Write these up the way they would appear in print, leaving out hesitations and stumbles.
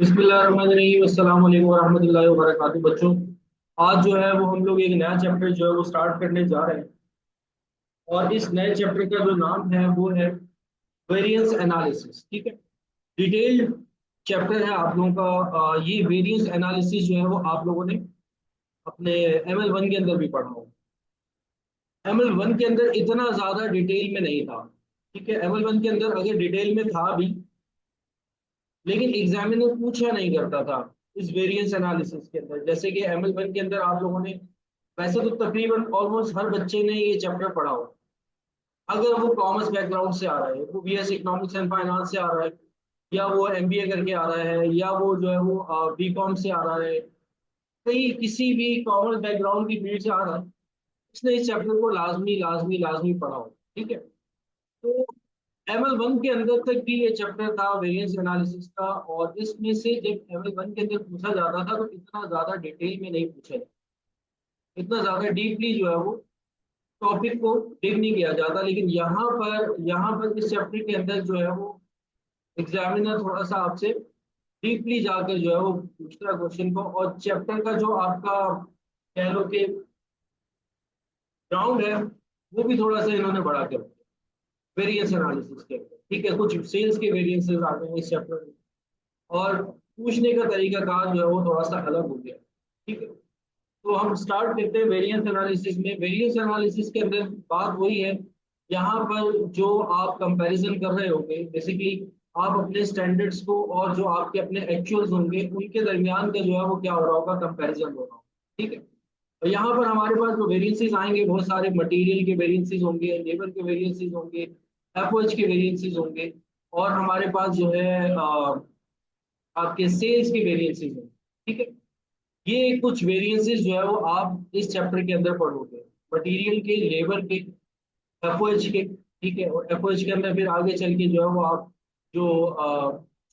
बिस्मिल्लाहिर्रहमानिर्रहीम अस्सलाम वालेकुम वरहमतुल्लाहि वबरकातुहू। बच्चों, आज जो है वो हम लोग एक नया चैप्टर जो है वो स्टार्ट करने जा रहे हैं। और इस नए चैप्टर का जो नाम है वो है वेरिएंस एनालिसिस। ठीक है, डिटेल्ड चैप्टर है आप लोगों का। ये वेरिएंस एनालिसिस जो है वो आप लोगों ने अपने ML1 के अंदर भी पढ़ा हो। ML1 के अंदर इतना ज्यादा डिटेल में नहीं था। ठीक है, ML1 के अंदर अगर डिटेल में था भी, लेकिन एग्जामिनर पूछा नहीं करता था इस वेरिएंस एनालिसिस के अंदर। जैसे कि ML1 के अंदर आप लोगों ने, वैसे तो तकरीबन ऑलमोस्ट हर बच्चे ने ये चैप्टर पढ़ा हो, अगर वो कॉमर्स बैकग्राउंड से आ रहा है, वो BS इकोनॉमिक्स एंड फाइनेंस से आ रहा है, या वो MBA करके आ रहा है, या वो जो है वो BCom से आ रहा है, कहीं किसी भी कॉमर्स बैकग्राउंड की फील्ड से आ रहा है, उसने इस चैप्टर को लाजमी लाजमी लाजमी पढ़ा हो। ठीक है, तो ML1 के अंदर तक भी ये चैप्टर था वेरिएंस एनालिसिस का। और इसमें से जब ML1 के अंदर पूछा जाता था तो इतना ज्यादा डिटेल में नहीं पूछा जाता, इतना ज्यादा डीपली जो है वो टॉपिक को डिग नहीं किया जाता। लेकिन यहाँ पर इस चैप्टर के अंदर जो है वो एग्जामिनर थोड़ा सा आपसे डीपली जाकर जो है वो पूछता है क्वेश्चन को। और चैप्टर का जो आपका कह लो कि ग्राउंड है, वो भी थोड़ा सा इन्होंने बढ़ा कर वेरिएंस एनालिसिस के अंदर। ठीक है, कुछ सेल्स के वेरिएंसेस आते हैं इस चैप्टर में, और पूछने का तरीका कार जो है वो थोड़ा सा अलग हो गया। ठीक है, तो हम स्टार्ट करते हैं वेरिएंस एनालिसिस में। वेरिएंस एनालिसिस के अंदर बात वही है, यहाँ पर जो आप कंपैरिजन कर रहे होंगे, बेसिकली आप अपने स्टैंडर्ड्स को और जो आपके अपने एक्चुअल्स होंगे उनके दरमियान का जो है वो क्या हो रहा होगा, कंपैरिजन हो रहा होगा। ठीक है, और यहाँ पर हमारे पास जो वेरिएंसेस आएंगे, बहुत सारे मटेरियल के वेरिएंसेस होंगे, लेबर के वेरिएंसेस होंगे, एफओएच के वेरिएंसेस होंगे, और हमारे पास जो है आपके सेल्स के वेरिएंसेस हैं। ठीक है, ये कुछ वेरिएंसेस जो है वो आप इस चैप्टर के अंदर पढ़ोगे, मटेरियल के, लेबर के, एफओएच के। ठीक है, और एफओएच के अंदर फिर आगे चल के जो है वो आप जो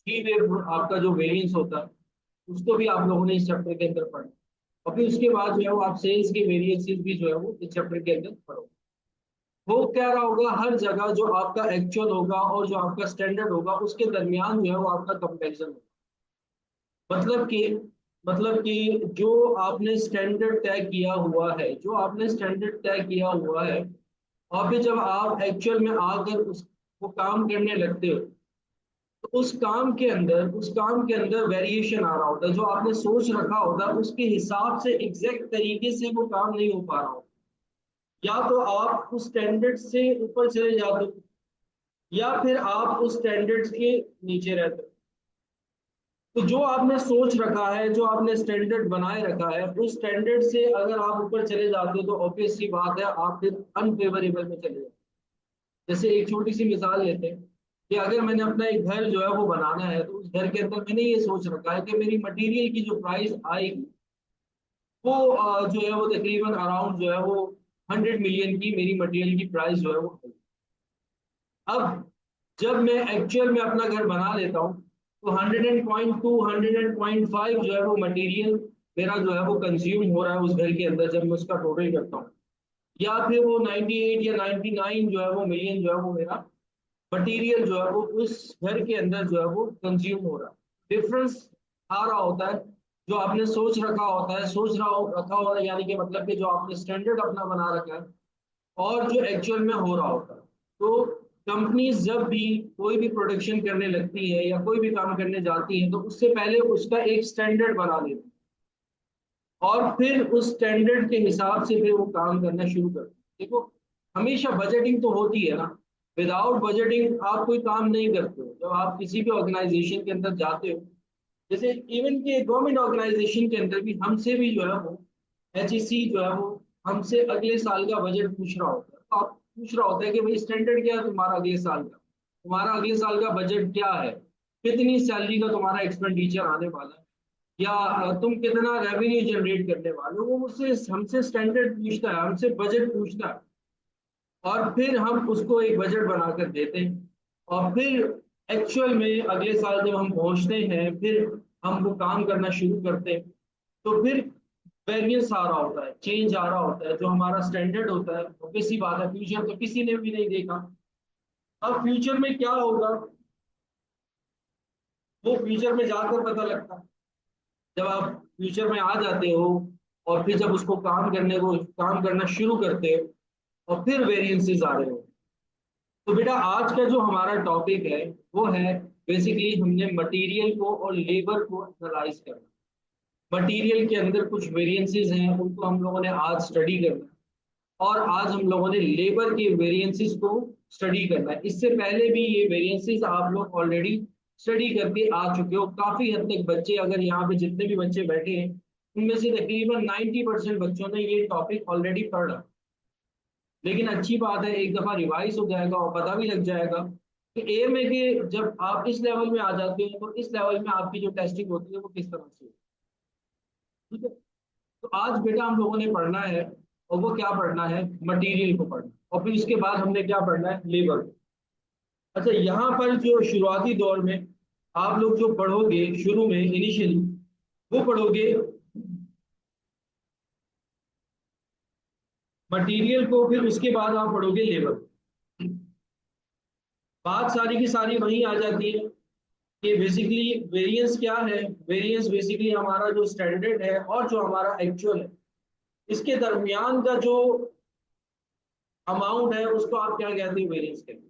थ्री वेव आपका जो वेरिएंस होता है उसको भी आप लोगों ने इस चैप्टर के अंदर पढ़ा। और फिर उसके बाद जो है वो आप सेल्स के वेरिएंसेस भी जो है वो इस चैप्टर के अंदर पढ़ोगे। वो क्या रहा होगा, हर जगह जो आपका एक्चुअल होगा और जो आपका स्टैंडर्ड होगा उसके दरमियान जो है वो आपका कंपेरिजन होगा। मतलब कि मतलब कि जो आपने स्टैंडर्ड तय किया हुआ है, जो आपने स्टैंडर्ड तय किया हुआ है, और फिर जब आप एक्चुअल में आकर उस वो काम करने लगते हो, तो उस काम के अंदर वेरिएशन आ रहा होता है। जो आपने सोच रखा होता है उसके हिसाब से एग्जैक्ट तरीके से वो काम नहीं हो पा रहा होता। या तो आप उस स्टैंडर्ड से ऊपर चले जाते हो, या फिर आप उस स्टैंडर्ड के नीचे रहते हो। तो जो आपने सोच रखा है, जो आपने स्टैंडर्ड बनाए रखा है, उस स्टैंडर्ड से अगर आप ऊपर चले जाते हो तो ऑब्वियस सी बात है आप फिर अनफेवरेबल में चले जाते। जैसे एक छोटी सी मिसाल लेते हैं कि अगर मैंने अपना एक घर जो है वो बनाना है, तो उस घर के अंदर मैंने ये सोच रखा है कि मेरी मटेरियल की जो प्राइस आएगी वो जो है वो तकरीबन अराउंड जो है वो 100 मिलियन की मेरी मटेरियल की प्राइस जो है वो आएगी। अब जब मैं एक्चुअल में अपना घर बना लेता हूँ तो 100.2 100.5 जो है वो मटेरियल मेरा जो है वो कंज्यूम हो रहा है उस घर के अंदर, जब मैं उसका टोटल करता हूँ। या फिर वो 98 या 99 जो है वो मिलियन जो है वो मेरा मटेरियल जो है वो उस घर के अंदर जो है वो कंज्यूम हो रहा है। डिफरेंस आ रहा होता है, जो आपने सोच रखा होता है, रखा होता है, यानी कि मतलब कि जो आपने स्टैंडर्ड अपना बना रखा है और जो एक्चुअल में हो रहा होता है। तो कंपनीज जब भी कोई भी प्रोडक्शन करने लगती है या कोई भी काम करने जाती है तो उससे पहले उसका एक स्टैंडर्ड बना लेती है, और फिर उस स्टैंडर्ड के हिसाब से फिर वो काम करना शुरू करते हैं। देखो, हमेशा बजटिंग तो होती है ना, विदाउट बजटिंग आप कोई काम नहीं करते हो। जब आप किसी भी ऑर्गेनाइजेशन के अंदर जाते हो, जैसे इवन के गवर्नमेंट ऑर्गेनाइजेशन के अंदर भी हमसे भी जो है वो HEC जो है वो हमसे अगले साल का बजट पूछ रहा होता है। तो आप पूछ रहा होता है कि भाई स्टैंडर्ड क्या है तुम्हारा अगले साल का, तुम्हारा अगले साल का बजट क्या है, कितनी सैलरी का तुम्हारा एक्सपेंडिचर आने वाला है, या तुम कितना रेवेन्यू जनरेट करने वाले हो। वो मुझसे हमसे स्टैंडर्ड पूछता है, हमसे बजट पूछता है, और फिर हम उसको एक बजट बनाकर देते हैं। और फिर एक्चुअल में अगले साल जब हम पहुंचते हैं, फिर हम वो काम करना शुरू करते हैं, तो फिर वेरियंस आ रहा होता है, चेंज आ रहा होता है। जो हमारा स्टैंडर्ड होता है वो किसी बात है, फ्यूचर तो किसी ने भी नहीं देखा। अब फ्यूचर में क्या होगा, वो फ्यूचर में जाकर पता लगता है। जब आप फ्यूचर में आ जाते हो और फिर जब उसको काम करना शुरू करते हो और फिर वेरिएंसेस आ रहे हो। तो बेटा आज का जो हमारा टॉपिक है वो है बेसिकली हमने मटेरियल को और लेबर को एनालाइज करना। मटेरियल के अंदर कुछ वेरिएंसेस हैं उनको हम लोगों ने आज स्टडी करना है और आज हम लोगों ने लेबर के वेरिएंसेस को स्टडी करना है। इससे पहले भी ये वेरिएंसेस आप लोग ऑलरेडी स्टडी करके आ चुके हो। काफी हद तक बच्चे, अगर यहाँ पे जितने भी बच्चे बैठे हैं उनमें से तकरीबन 90% बच्चों ने ये टॉपिक ऑलरेडी पढ़ा। लेकिन अच्छी बात है, एक दफा रिवाइज हो जाएगा और पता भी लग जाएगा कि एम है कि जब आप इस लेवल में आ जाते हो तो इस लेवल में आपकी जो टेस्टिंग होती है वो किस तरह से होती है। ठीक है। तो आज बेटा हम लोगों ने पढ़ना है और वो क्या पढ़ना है, मटेरियल को पढ़ना और फिर इसके बाद हमने क्या पढ़ना है, लेबर। अच्छा, यहाँ पर जो शुरुआती दौर में आप लोग जो पढ़ोगे शुरू में इनिशियली वो पढ़ोगे मटेरियल को, फिर उसके बाद आप पढ़ोगे लेबर। बात सारी की सारी वहीं आ जाती है कि बेसिकली वेरिएंस क्या है। वेरिएंस बेसिकली हमारा जो स्टैंडर्ड है और जो हमारा एक्चुअल है इसके दरमियान का जो अमाउंट है उसको आप क्या कहते हैं, वेरिएंस कहते हैं।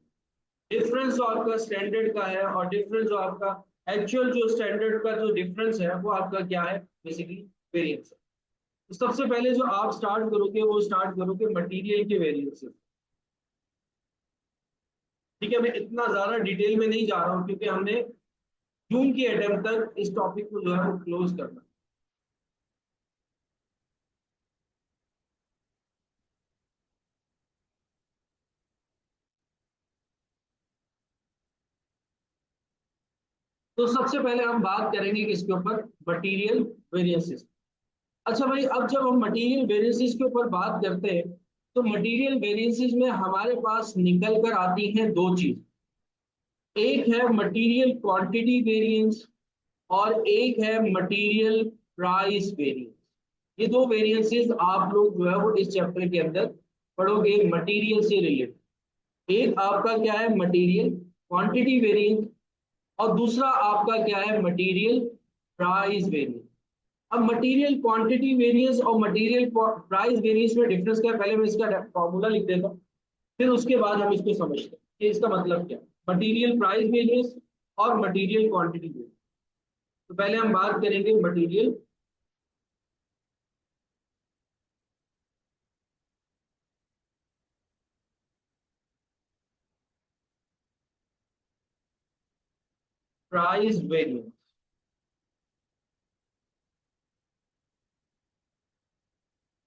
डिफरेंस जो आपका स्टैंडर्ड का है और डिफरेंस जो आपका एक्चुअल जो स्टैंडर्ड का जो डिफरेंस है वो आपका क्या है, बेसिकली वेरिएंस है। तो सबसे पहले जो आप स्टार्ट करोगे वो स्टार्ट करोगे मटेरियल के वेरिएंस से। ठीक है, मैं इतना ज्यादा डिटेल में नहीं जा रहा हूँ क्योंकि हमने जून की अटेम्प्ट तक इस टॉपिक को जो है वो क्लोज करना है। तो सबसे पहले हम बात करेंगे किसके ऊपर, मटेरियल वेरिएंसेस। अच्छा भाई, अब जब हम मटेरियल वेरिएंसेस के ऊपर बात करते हैं तो मटेरियल वेरिएंसेस में हमारे पास निकल कर आती हैं दो चीज। एक है मटेरियल क्वांटिटी वेरिएंस और एक है मटेरियल प्राइस वेरिएंस। ये दो वेरिएंसेस आप लोग जो है वो इस चैप्टर के अंदर पढ़ोगे मटेरियल से रिलेटेड। एक आपका क्या है, मटेरियल क्वांटिटी वेरिएंस और दूसरा आपका क्या है, मटेरियल प्राइस वेरिएंस। अब मटेरियल क्वांटिटी वेरिएंस और मटेरियल प्राइस वेरिएंस में डिफरेंस क्या है, पहले मैं इसका फॉर्मूला लिख देता हूँ फिर उसके बाद हम इसको समझते हैं कि इसका मतलब क्या है, मटेरियल प्राइस वेरिएंस और मटेरियल क्वांटिटी वेरिएंस। तो पहले हम बात करेंगे मटेरियल प्राइस वेरिएंस।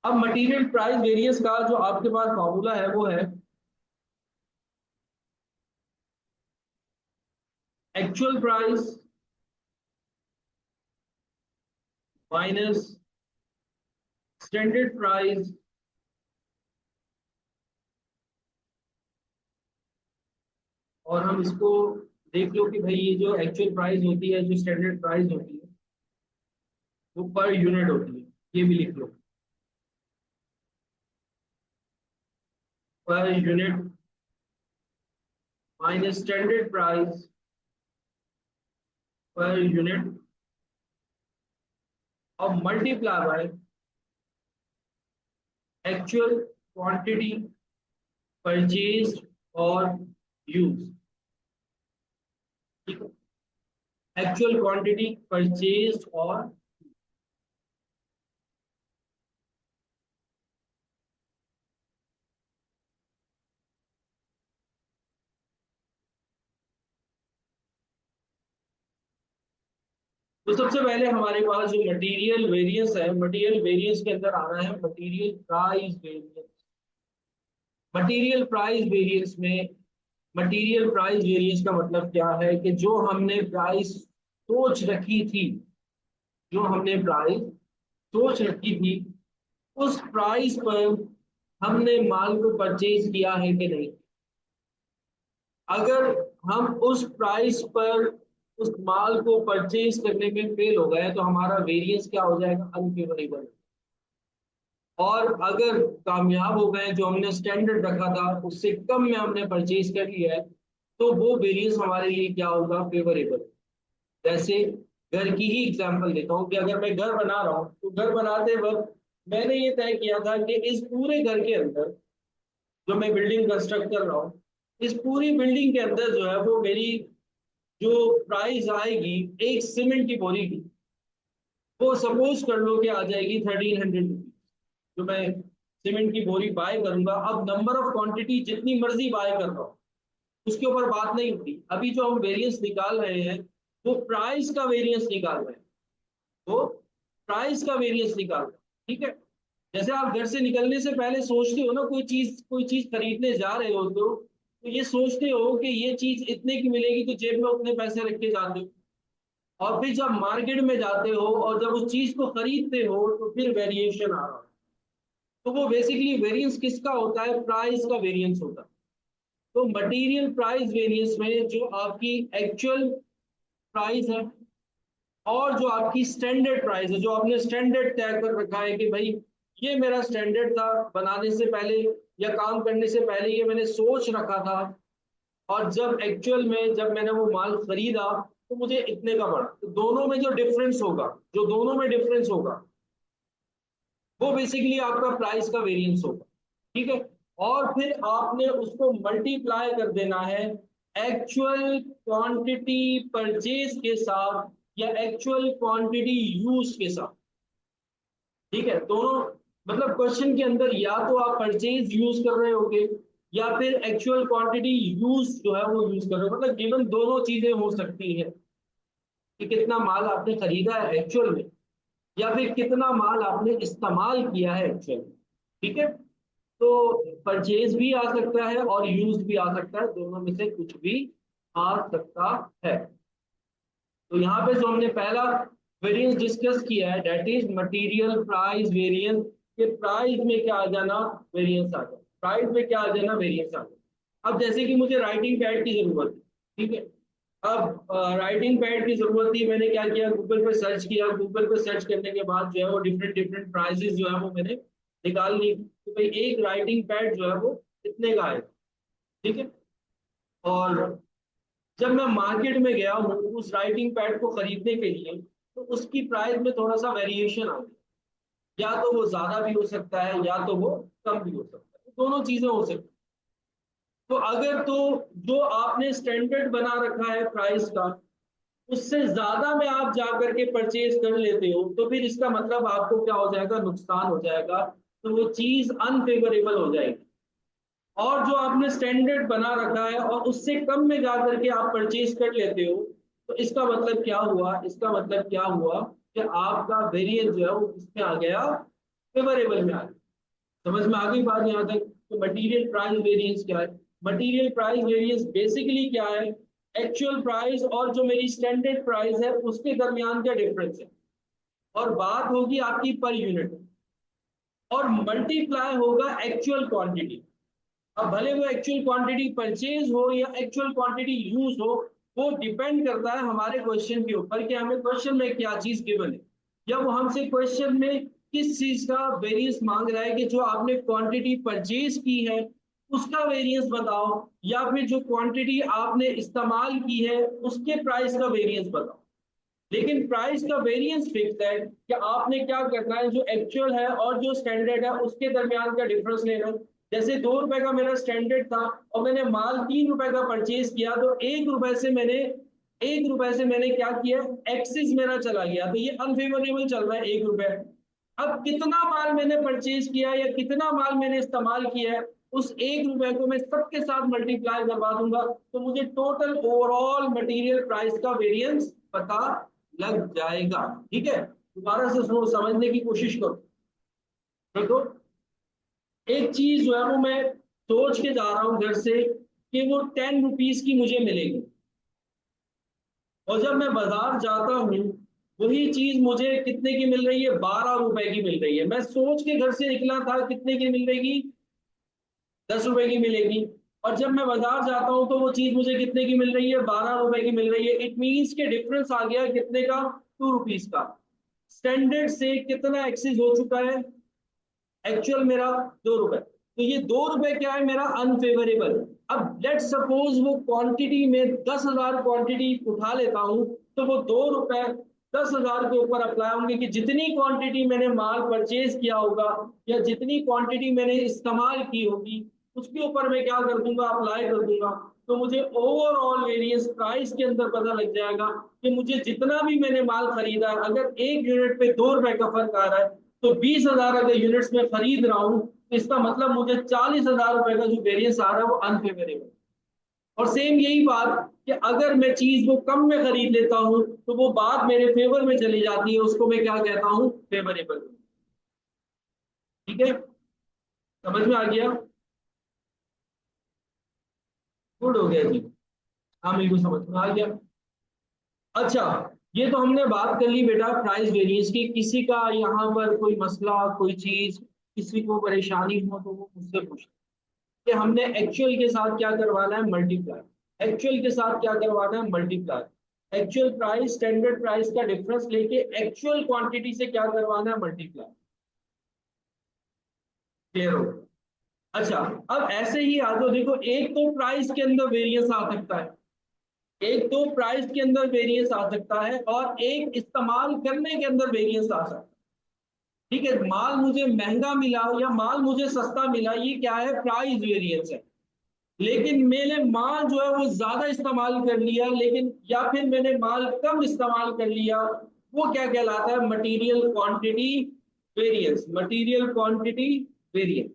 अब मटेरियल प्राइस वेरिएंस का जो आपके पास फॉर्मूला है वो है actual price minus standard price और हम इसको देख लो कि भाई ये जो एक्चुअल प्राइस होती है, जो स्टैंडर्ड प्राइस होती है वो पर यूनिट होती है, ये भी लिख लो, per unit minus standard price per unit और multiply by actual quantity purchase और यूज। ठीक है, एक्चुअल क्वांटिटी परचेज और तो सबसे पहले हमारे पास जो मटेरियल वेरिएंस है, मटेरियल वेरिएंस के अंदर आ रहा है material price variance. Material price variance में मटेरियल प्राइस वेरिएंस का मतलब क्या है कि जो हमने प्राइस सोच रखी थी, जो हमने प्राइस सोच रखी थी उस प्राइस पर हमने माल को परचेज किया है कि नहीं। अगर हम उस प्राइस पर उस माल को परचेज करने में फेल हो गए तो हमारा वेरिएंस क्या हो जाएगा, अनफेवरेबल। और अगर कामयाब हो गए, जो हमने स्टैंडर्ड रखा था उससे कम में हमने परचेज कर लिया है, तो वो वेरिएंस हमारे लिए क्या होगा, फेवरेबल। जैसे घर की ही एग्जांपल देता हूँ कि अगर मैं घर बना रहा हूँ तो घर बनाते वक्त मैंने ये तय किया था कि इस पूरे घर के अंदर जो मैं बिल्डिंग कंस्ट्रक्ट कर रहा हूँ, इस पूरी बिल्डिंग के अंदर जो है वो मेरी जो प्राइस आएगी एक सीमेंट की बोरी की, वो सपोज कर लो कि आ जाएगी 1300 रुपीज। जो मैं सीमेंट की बोरी बाय करूंगा, अब नंबर ऑफ क्वांटिटी जितनी मर्जी बाय कर रहा हूँ उसके ऊपर बात नहीं होती। अभी जो हम वेरिएंस निकाल रहे हैं वो प्राइस का वेरिएंस निकाल रहे हैं, वो प्राइस का वेरिएंस निकाल रहे हैं। ठीक है, जैसे आप घर से निकलने से पहले सोचते हो ना, कोई चीज खरीदने जा रहे हो तो ये सोचते हो कि ये चीज इतने की मिलेगी तो जेब में उतने पैसे रख के जाते हो। और फिर जब मार्केट में जाते हो और जब उस चीज को खरीदते हो तो फिर वेरिएशन आ रहा है। तो वो बेसिकली वेरिएंस किसका होता है? प्राइस का वेरिएंस होता है। तो मटेरियल प्राइस वेरिएंस में जो आपकी एक्चुअल प्राइस है और जो आपकी स्टैंडर्ड प्राइस है, जो आपने स्टैंडर्ड तय कर रखा है कि भाई ये मेरा स्टैंडर्ड था बनाने से पहले या काम करने से पहले, ये मैंने सोच रखा था, और जब एक्चुअल में जब मैंने वो माल खरीदा तो मुझे इतने का पड़ा। तो दोनों में जो डिफरेंस होगा, जो दोनों में डिफरेंस होगा वो बेसिकली आपका प्राइस का वेरिएंस होगा। ठीक है, और फिर आपने उसको मल्टीप्लाई कर देना है एक्चुअल क्वांटिटी परचेज के साथ या एक्चुअल क्वांटिटी यूज के साथ। ठीक है, दोनों मतलब क्वेश्चन के अंदर या तो आप परचेज यूज कर रहे होगे या फिर एक्चुअल क्वांटिटी यूज जो है वो यूज कर रहे हो। मतलब गिवन दोनों चीजें हो सकती हैं कि कितना माल आपने खरीदा है एक्चुअल में या फिर कितना माल आपने इस्तेमाल किया है एक्चुअल में। ठीक है, तो परचेज भी आ सकता है और यूज भी आ सकता है, दोनों में से कुछ भी आ सकता है। तो यहाँ पे जो हमने पहला वेरिएंस डिस्कस किया है that is material price variance. के प्राइस में क्या आ जाना? वेरिएंस आ जाना। प्राइस में क्या आ जाना? वेरिएंस आ जाना। अब जैसे कि मुझे राइटिंग पैड की जरूरत है, ठीक है, अब राइटिंग पैड की जरूरत थी, मैंने क्या किया, गूगल पे सर्च किया। गूगल पे सर्च करने के बाद जो है वो डिफरेंट डिफरेंट प्राइसेस जो है वो मैंने निकाल ली कि भाई एक राइटिंग पैड जो है वो कितने का आएगा। ठीक है, और जब मैं मार्केट में गया हूँ उस राइटिंग पैड को खरीदने के लिए तो उसकी प्राइस में थोड़ा सा वेरिएशन आ गया, या तो वो ज्यादा भी हो सकता है या तो वो कम भी हो सकता है, दोनों चीजें हो सकती हैं। तो अगर तो जो आपने स्टैंडर्ड बना रखा है प्राइस का उससे ज्यादा में आप जा करके परचेज कर लेते हो तो फिर इसका मतलब आपको क्या हो जाएगा? नुकसान हो जाएगा। तो वो चीज अनफेवरेबल हो जाएगी। और जो आपने स्टैंडर्ड बना रखा है और उससे कम में जा करके आप परचेज कर लेते हो तो इसका मतलब क्या हुआ? इसका मतलब क्या हुआ कि आपका वेरिएंस जो है वो इसमें आ गया, फेवरेबल में आ गया। समझ में आ गई बात यहाँ तक? तो मटेरियल प्राइस वेरिएंस क्या है? मटेरियल प्राइस वेरिएंस बेसिकली क्या है? एक्चुअल प्राइस और जो मेरी स्टैंडर्ड प्राइस है उसके दरमियान का डिफरेंस है, और बात होगी आपकी पर यूनिट, और मल्टीप्लाई होगा एक्चुअल क्वांटिटी। अब भले वो एक्चुअल क्वांटिटी परचेज हो या एक्चुअल क्वांटिटी यूज हो, वो डिपेंड करता है हमारे क्वेश्चन के ऊपर कि हमें क्वेश्चन में क्या चीज गिवन है, या वो हमसे क्वेश्चन में किस चीज का वेरिएंस मांग रहा है कि जो आपने क्वांटिटी परचेज की है उसका वेरिएंस बताओ, या फिर जो क्वांटिटी आपने इस्तेमाल की है उसके प्राइस का वेरिएंस बताओ। लेकिन प्राइस का वेरिएंस फिक्स है कि आपने क्या करना है, जो एक्चुअल है और जो स्टैंडर्ड है उसके दरमियान का डिफरेंस लेना है। जैसे 2 रुपए का मेरा स्टैंडर्ड था और मैंने माल 3 रुपए का परचेज किया, तो 1 रुपए से मैंने क्या किया, एक्सिस मेरा चला गया, तो ये अनफेवरेबल चल रहा है 1 रुपए। अब कितना माल मैंने परचेज किया या कितना माल मैंने इस्तेमाल किया है उस 1 रुपए को मैं सबके साथ मल्टीप्लाई करवा दूंगा तो मुझे टोटल ओवरऑल मटेरियल प्राइस का वेरिएंस पता लग जाएगा। ठीक है, दोबारा से सुनो, समझने की कोशिश करो। देखो, एक चीज जो है वो मैं सोच के जा रहा हूं घर से कि वो 10 रुपीज की मुझे मिलेगी, और जब मैं बाजार जाता हूँ वही चीज मुझे कितने की मिल रही है? 12 रुपए की मिल रही है। मैं सोच के घर से निकला था कितने की मिल रही? 10 रुपए की मिलेगी, और जब मैं बाजार जाता हूँ तो वो चीज मुझे कितने की मिल रही है? 12 रुपए की मिल रही है। इट मीन्स के डिफरेंस आ गया कितने का? 2 रुपीज का। स्टैंडर्ड से कितना एक्सेस हो चुका है? एक्चुअल मेरा 2 रुपए। तो ये 2 रुपए क्या है? मेरा अनफेवरेबल। अब लेट सपोज वो क्वांटिटी में 10,000 क्वांटिटी उठा लेता हूँ, तो वो 2 रुपए 10,000 के ऊपर अप्लाई होंगे कि जितनी क्वांटिटी मैंने माल परचेज किया होगा या जितनी क्वांटिटी मैंने इस्तेमाल की होगी उसके ऊपर मैं क्या कर दूंगा, अप्लाई कर दूंगा। तो मुझे ओवरऑल वेरिएंस प्राइस के अंदर पता लग जाएगा कि मुझे जितना भी मैंने माल खरीदा, अगर एक यूनिट पे 2 रुपए का फर्क आ रहा है, तो 20,000 अगर यूनिट्स में खरीद रहा हूँ, तो इसका मतलब मुझे 40,000 रुपए का जो वेरिएंस आ रहा है वो अनफेवरेबल। और सेम यही बात कि अगर मैं चीज को कम में खरीद लेता हूँ तो वो बात मेरे फेवर में चली जाती है, उसको मैं क्या कहता हूँ, फेवरेबल। ठीक है, समझ में आ गया? गुड हो गया जी। हाँ बिल्कुल समझ में आ गया। अच्छा, ये तो हमने बात कर ली बेटा प्राइस वेरिएंस की। किसी का यहाँ पर कोई मसला, कोई चीज, किसी को परेशानी हो तो वो मुझसे पूछ कि हमने एक्चुअल के साथ क्या करवाना है, मल्टीप्लाई। एक्चुअल के साथ क्या करवाना है, multiply. Actual price standard price का डिफरेंस लेके एक्चुअल क्वांटिटी से क्या करवाना है, मल्टीप्लाई। क्लियर हो? अच्छा, अब ऐसे ही आ जाओ, देखो एक तो प्राइस के अंदर वेरिएंस आ सकता है, एक तो प्राइस के अंदर वेरिएंस आ सकता है और एक इस्तेमाल करने के अंदर वेरिएंस आ सकता है। ठीक है, माल मुझे महंगा मिला या माल मुझे सस्ता मिला, ये क्या है, प्राइस वेरिएंस है। लेकिन मैंने माल जो है वो ज्यादा इस्तेमाल कर लिया, लेकिन या फिर मैंने माल कम इस्तेमाल कर लिया, वो क्या कहलाता है, material quantity variance. Material quantity variance.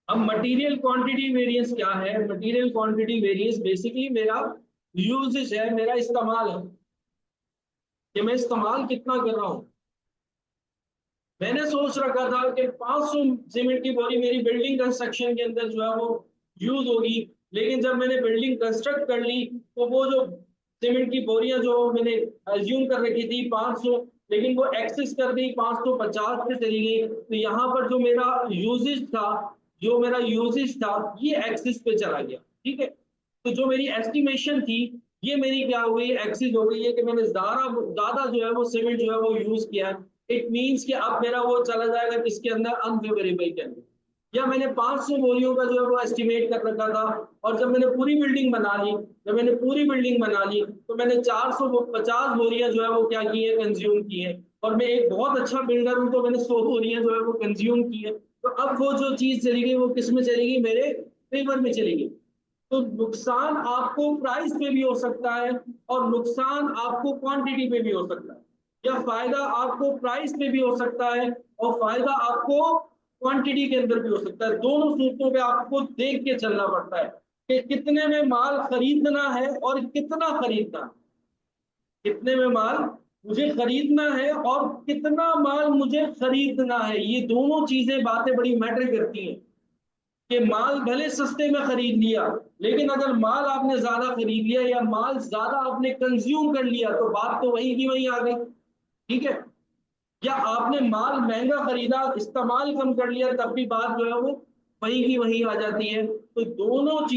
अब मटेरियल क्वांटिटी वेरिएंस क्या है? मटेरियल क्वांटिटी वेरिएंस बेसिकली मेरा यूजेज है, मेरा इस्तेमाल है, कि मैं इस्तेमाल कितना कर रहा हूँ। मैंने सोच रखा था कि 500 सीमेंट की बोरी मेरी बिल्डिंग कंस्ट्रक्शन के अंदर जो है वो यूज होगी, लेकिन जब मैंने बिल्डिंग कंस्ट्रक्ट कर ली तो वो जो सीमेंट की बोरियां जो मैंने अज्यूम कर रखी थी 500, लेकिन वो एक्सेस कर दी 550 पे चली गई, तो यहाँ पर जो मेरा यूजेज था, जो मेरा यूजेज था ये एक्सिस पे चला गया। ठीक है, तो जो मेरी एस्टिमेशन थी ये मेरी क्या हो गई, एक्सिस हो गई है, कि मैंने ज्यादा ज्यादा जो है वो सीमेंट जो है वो यूज किया है। इट मीन्स कि अब मेरा वो चला जाएगा किसके अंदर, अनफेवरेबल के अंदर। या मैंने 500 बोरियों का जो है वो एस्टिमेट कर रखा था, और जब मैंने पूरी बिल्डिंग बना ली, जब मैंने पूरी बिल्डिंग बना ली तो मैंने 450 बोरियां जो है वो क्या की है, कंज्यूम की है। और मैं एक बहुत अच्छा बिल्डर हूं तो मैंने 100 बोरियां जो है वो कंज्यूम की है। तो अब वो जो चीज चली गई वो किस में चली गई, मेरे फेवर में चली गई। तो नुकसान आपको प्राइस पे भी हो सकता है और नुकसान आपको क्वांटिटी पे भी हो सकता है, या फायदा आपको प्राइस पे भी हो सकता है और फायदा आपको क्वांटिटी के अंदर भी हो सकता है। दोनों सूत्रों पे आपको देख के चलना पड़ता है कि कितने में माल खरीदना है और कितना खरीदना है। कितने में माल मुझे खरीदना है और कितना माल मुझे खरीदना है, ये दोनों चीजें बातें बड़ी मैटर करती हैं। कि माल भले सस्ते में खरीद लिया, लेकिन अगर माल आपने ज्यादा खरीद लिया या माल ज्यादा आपने कंज्यूम कर लिया तो बात तो वही की वही आ गई। ठीक है, या आपने माल महंगा खरीदा, इस्तेमाल कम कर लिया, तब भी बात जो है वो वही की वही आ जाती है। तो दोनों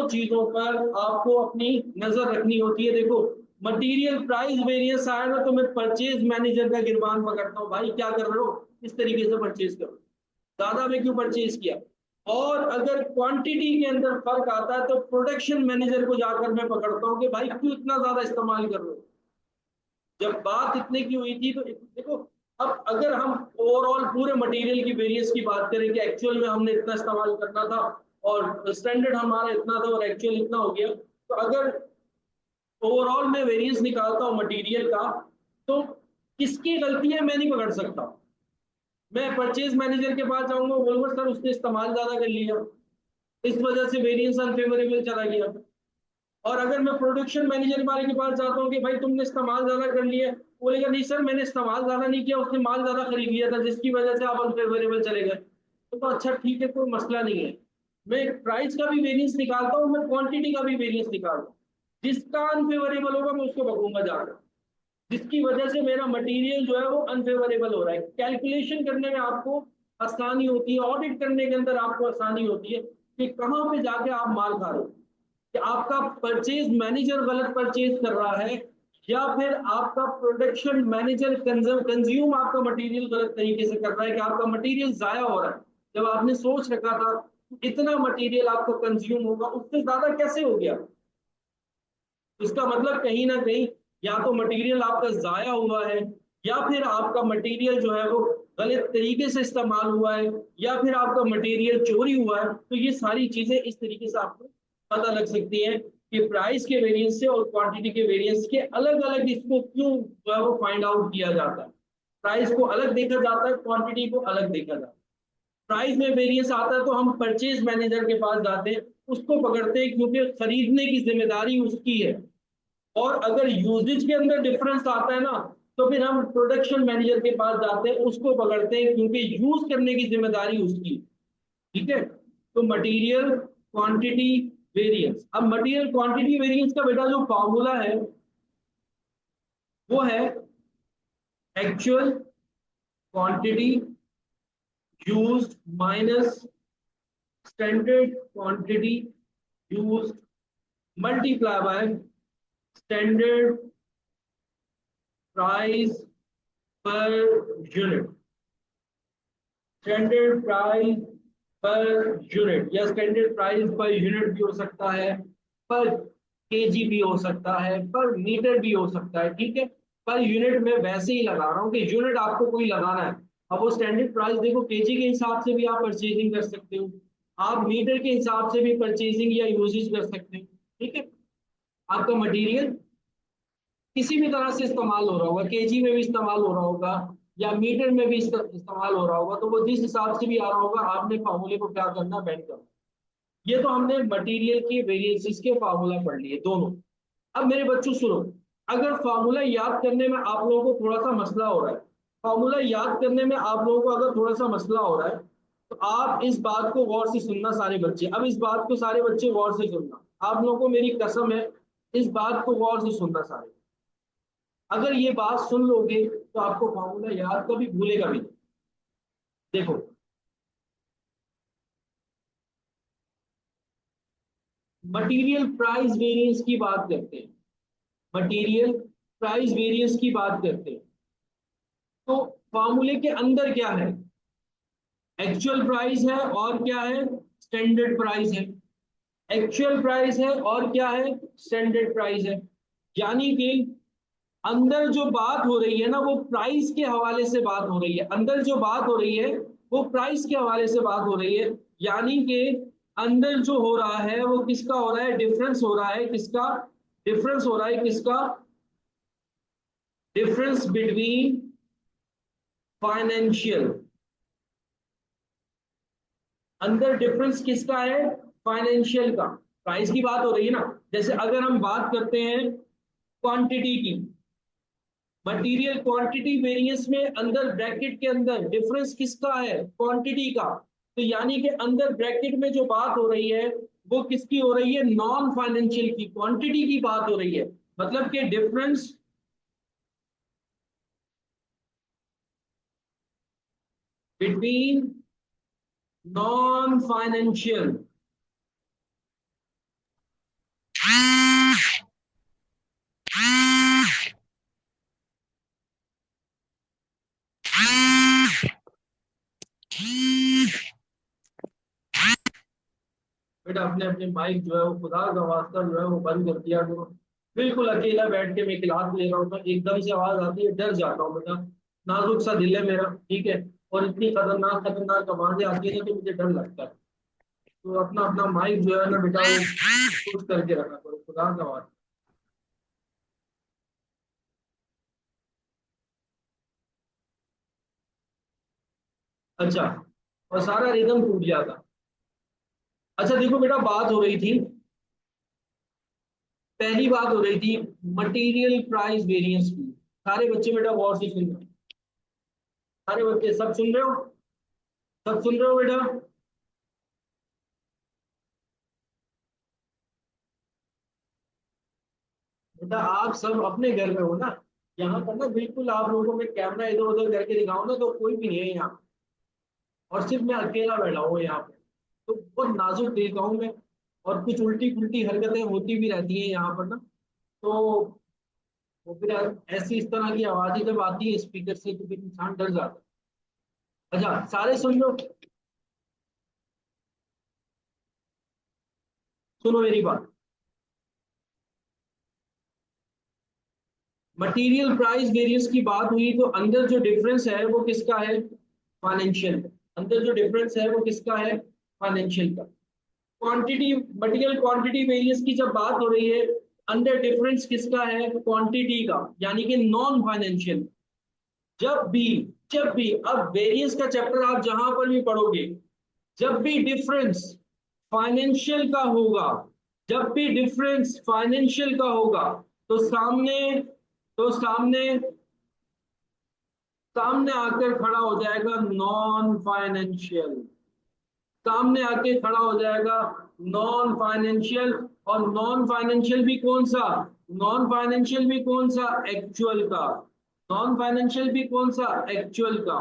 चीजों पर आपको अपनी नजर रखनी होती है। देखो, मटेरियल प्राइस वेरिएंस आया ना तो मैं परचेज मैनेजर का गिरबान पकड़ता हूँ, भाई क्या कर रहे हो, इस तरीके से परचेज करो, ज्यादा में क्यों परचेज किया। और अगर क्वांटिटी के अंदर फर्क आता है तो प्रोडक्शन मैनेजर को जाकर मैं पकड़ता हूँ कि भाई क्यों इतना ज्यादा इस्तेमाल कर रहे हो, जब बात इतने की हुई थी तो देखो। अब अगर हम ओवरऑल पूरे मटेरियल की वेरिएंस की बात करें कि एक्चुअल में हमने इतना इस्तेमाल करना था और स्टैंडर्ड हमारा इतना था और एक्चुअल इतना हो गया, तो अगर ओवरऑल में वेरिएंस निकालता हूँ मटेरियल का, तो किसकी गलती है मैं नहीं पकड़ सकता। मैं परचेज मैनेजर के पास जाऊंगा, बोलूंगा सर उसने इस्तेमाल ज्यादा कर लिया, इस वजह से वेरिएंस अनफेवरेबल चला गया। और अगर मैं प्रोडक्शन मैनेजर वाले के पास जाता हूँ कि भाई तुमने इस्तेमाल ज्यादा कर लिया, बोलेगा नहीं सर मैंने इस्तेमाल ज्यादा नहीं किया, उसने माल ज्यादा खरीद लिया था जिसकी वजह से आप अनफेवरेबल चले गए। तो अच्छा ठीक है, कोई मसला नहीं है, मैं प्राइस का भी वेरिएंस निकालता हूँ, मैं क्वांटिटी का भी वेरिएंस निकालता हूँ। जिसका अनफेवरेबल होगा मैं उसको पकड़ूंगा जाकर, जिसकी वजह से मेरा मटेरियल जो है वो अनफेवरेबल हो रहा है। कैलकुलेशन करने में आपको आसानी होती है, ऑडिट करने के अंदर आपको आसानी होती है। कि कहाँ पे जाके आप माल खा रहे हो, कि आपका परचेज मैनेजर गलत परचेज कर रहा है, या फिर आपका प्रोडक्शन मैनेजर कंज्यूम आपका मटेरियल गलत तरीके से कर रहा है, कि आपका मटेरियल जाया हो रहा है। जब आपने सोच रखा था इतना मटेरियल आपको कंज्यूम होगा, उससे ज्यादा कैसे हो गया। इसका मतलब कहीं ना कहीं या तो मटेरियल आपका जाया हुआ है, या फिर आपका मटेरियल जो है वो गलत तरीके से इस्तेमाल हुआ है, या फिर आपका मटेरियल चोरी हुआ है। तो ये सारी चीजें इस तरीके से आपको पता लग सकती है कि प्राइस के वेरिएंस से और क्वांटिटी के वेरिएंस के अलग अलग इसको क्यों जो है वो फाइंड आउट किया जाता है। प्राइस को अलग देखा जाता है, क्वांटिटी को अलग देखा जाता है। प्राइस में वेरिएंस आता है तो हम परचेज मैनेजर के पास जाते हैं, उसको पकड़ते हैं, क्योंकि खरीदने की जिम्मेदारी उसकी है। और अगर यूजेज के अंदर डिफरेंस आता है ना, तो फिर हम प्रोडक्शन मैनेजर के पास जाते हैं, उसको पकड़ते हैं, क्योंकि यूज करने की जिम्मेदारी उसकी। ठीक है। तो मटेरियल क्वांटिटी वेरिएंस, अब मटेरियल क्वांटिटी वेरिएंस का बेटा जो फॉर्मूला है वो है actual quantity used minus standard quantity used multiply by standard price per unit. Standard price per unit या स्टैंडर्ड प्राइस पर यूनिट भी हो सकता है, पर केजी भी हो सकता है, पर मीटर भी हो सकता है। ठीक है। पर यूनिट में वैसे ही लगा रहा हूँ कि यूनिट आपको कोई लगाना है। अब वो स्टैंडर्ड प्राइस देखो, केजी के हिसाब से भी आप परचेजिंग कर सकते हो, आप मीटर के हिसाब से भी परचेजिंग या यूजेज कर सकते हो। ठीक है। आपका मटेरियल किसी भी तरह से इस्तेमाल हो रहा होगा, केजी में भी इस्तेमाल हो रहा होगा, या मीटर में भी इस्तेमाल हो रहा होगा, तो वो जिस हिसाब से भी आ रहा होगा, आपने फार्मूले को क्या करना, बैंड करना। ये तो हमने मटेरियल के वेरिएंसेस के फार्मूला पढ़ लिए दोनों। अब मेरे बच्चों सुनो, अगर फार्मूला याद करने में आप लोगों को थोड़ा सा मसला हो रहा है, फार्मूला याद करने में आप लोगों को अगर थोड़ा सा मसला हो रहा है, तो आप इस बात को गौर से सुनना सारे बच्चे। अब इस बात को सारे बच्चे गौर से सुनना, आप लोगों को मेरी कसम है, इस बात को गौर से सुनना सारे। अगर ये बात सुन लोगे तो आपको फॉर्मूला याद कभी भूलेगा भी नहीं। देखो, मटेरियल प्राइस वेरिएंस की बात करते हैं, मटेरियल प्राइस वेरिएंस की बात करते हैं, तो फॉर्मूले के अंदर क्या है, एक्चुअल प्राइस है और क्या है, स्टैंडर्ड प्राइस है। एक्चुअल प्राइस है और क्या है, स्टैंडर्ड प्राइस है। यानी कि अंदर जो बात हो रही है ना, वो प्राइस के हवाले से बात हो रही है। अंदर जो बात हो रही है वो प्राइस के हवाले से बात हो रही है। यानी कि अंदर जो हो रहा है वो किसका हो रहा है, डिफरेंस हो रहा है, किसका डिफरेंस हो रहा है, किसका डिफरेंस बिटवीन फाइनेंशियल। अंदर डिफरेंस किसका है, फाइनेंशियल का। प्राइस की बात हो रही है ना। जैसे अगर हम बात करते हैं क्वांटिटी की, मटेरियल क्वांटिटी वेरिएंस में अंदर ब्रैकेट के अंदर डिफरेंस किसका है, क्वांटिटी का। तो यानी कि अंदर ब्रैकेट में जो बात हो रही है वो किसकी हो रही है, नॉन फाइनेंशियल की, क्वांटिटी की बात हो रही है। मतलब कि डिफरेंस बिटवीन नॉन फाइनेंशियल। बेटा अपने अपने माइक जो है वो खुदा का वास्ता जो है वो बंद कर दिया करो। बिल्कुल अकेला बैठ के मैं क्लास ले रहा हूँ तो एकदम से आवाज आती है, डर जाता हूँ बेटा। नाजुक सा दिल है मेरा, ठीक है। और इतनी खतरनाक खतरनाक आवाजें आती है ना कि मुझे डर लगता है। तो अपना अपना माइक जो है ना बेटा वो कुछ करके रखा करो, खुदा का वास्ता। अच्छा, और सारा रिदम टूट जाता। अच्छा देखो बेटा, बात हो रही थी, पहली बात हो रही थी मटेरियल प्राइस वेरिएंस की। सारे बच्चे बेटा गौर से सुन रहे हो? सारे बच्चे सब सुन रहे हो, सब सुन रहे हो बेटा? बेटा आप सब अपने घर में हो ना, यहाँ पर ना बिल्कुल आप लोगों को मैं कैमरा इधर उधर करके दिखाऊं ना तो कोई भी नहीं है यहाँ, और सिर्फ मैं अकेला बैठा हूँ यहाँ पे। तो बहुत नाजुक दिल का हूं मैं, और कुछ उल्टी पुल्टी हरकतें होती भी रहती हैं यहाँ पर ना। तो वो फिर ऐसी इस तरह की आवाजें जब आती है स्पीकर से तो फिर इंसान डर जाता है। अच्छा सारे सुन लो, सुनो मेरी बात। मटेरियल प्राइस वेरिएंस की बात हुई तो अंदर जो डिफरेंस है वो किसका है? फाइनेंशियल। अंदर जो डिफरेंस है वो किसका है? फाइनेंशियल का। क्वांटिटी, मटेरियल क्वांटिटी वेरिएंस की जब बात हो रही है, अंदर डिफरेंस किसका है? क्वांटिटी का, यानी कि नॉन फाइनेंशियल। जब भी जब भी अब वेरिएंस का चैप्टर आप जहां पर भी पढ़ोगे, जब भी डिफरेंस फाइनेंशियल का होगा, जब भी डिफरेंस फाइनेंशियल का होगा, तो सामने सामने आकर खड़ा हो जाएगा नॉन फाइनेंशियल। सामने आके खड़ा हो जाएगा नॉन फाइनेंशियल। और नॉन फाइनेंशियल भी कौन सा? नॉन फाइनेंशियल भी कौन सा? एक्चुअल का। नॉन फाइनेंशियल भी कौन सा? एक्चुअल का।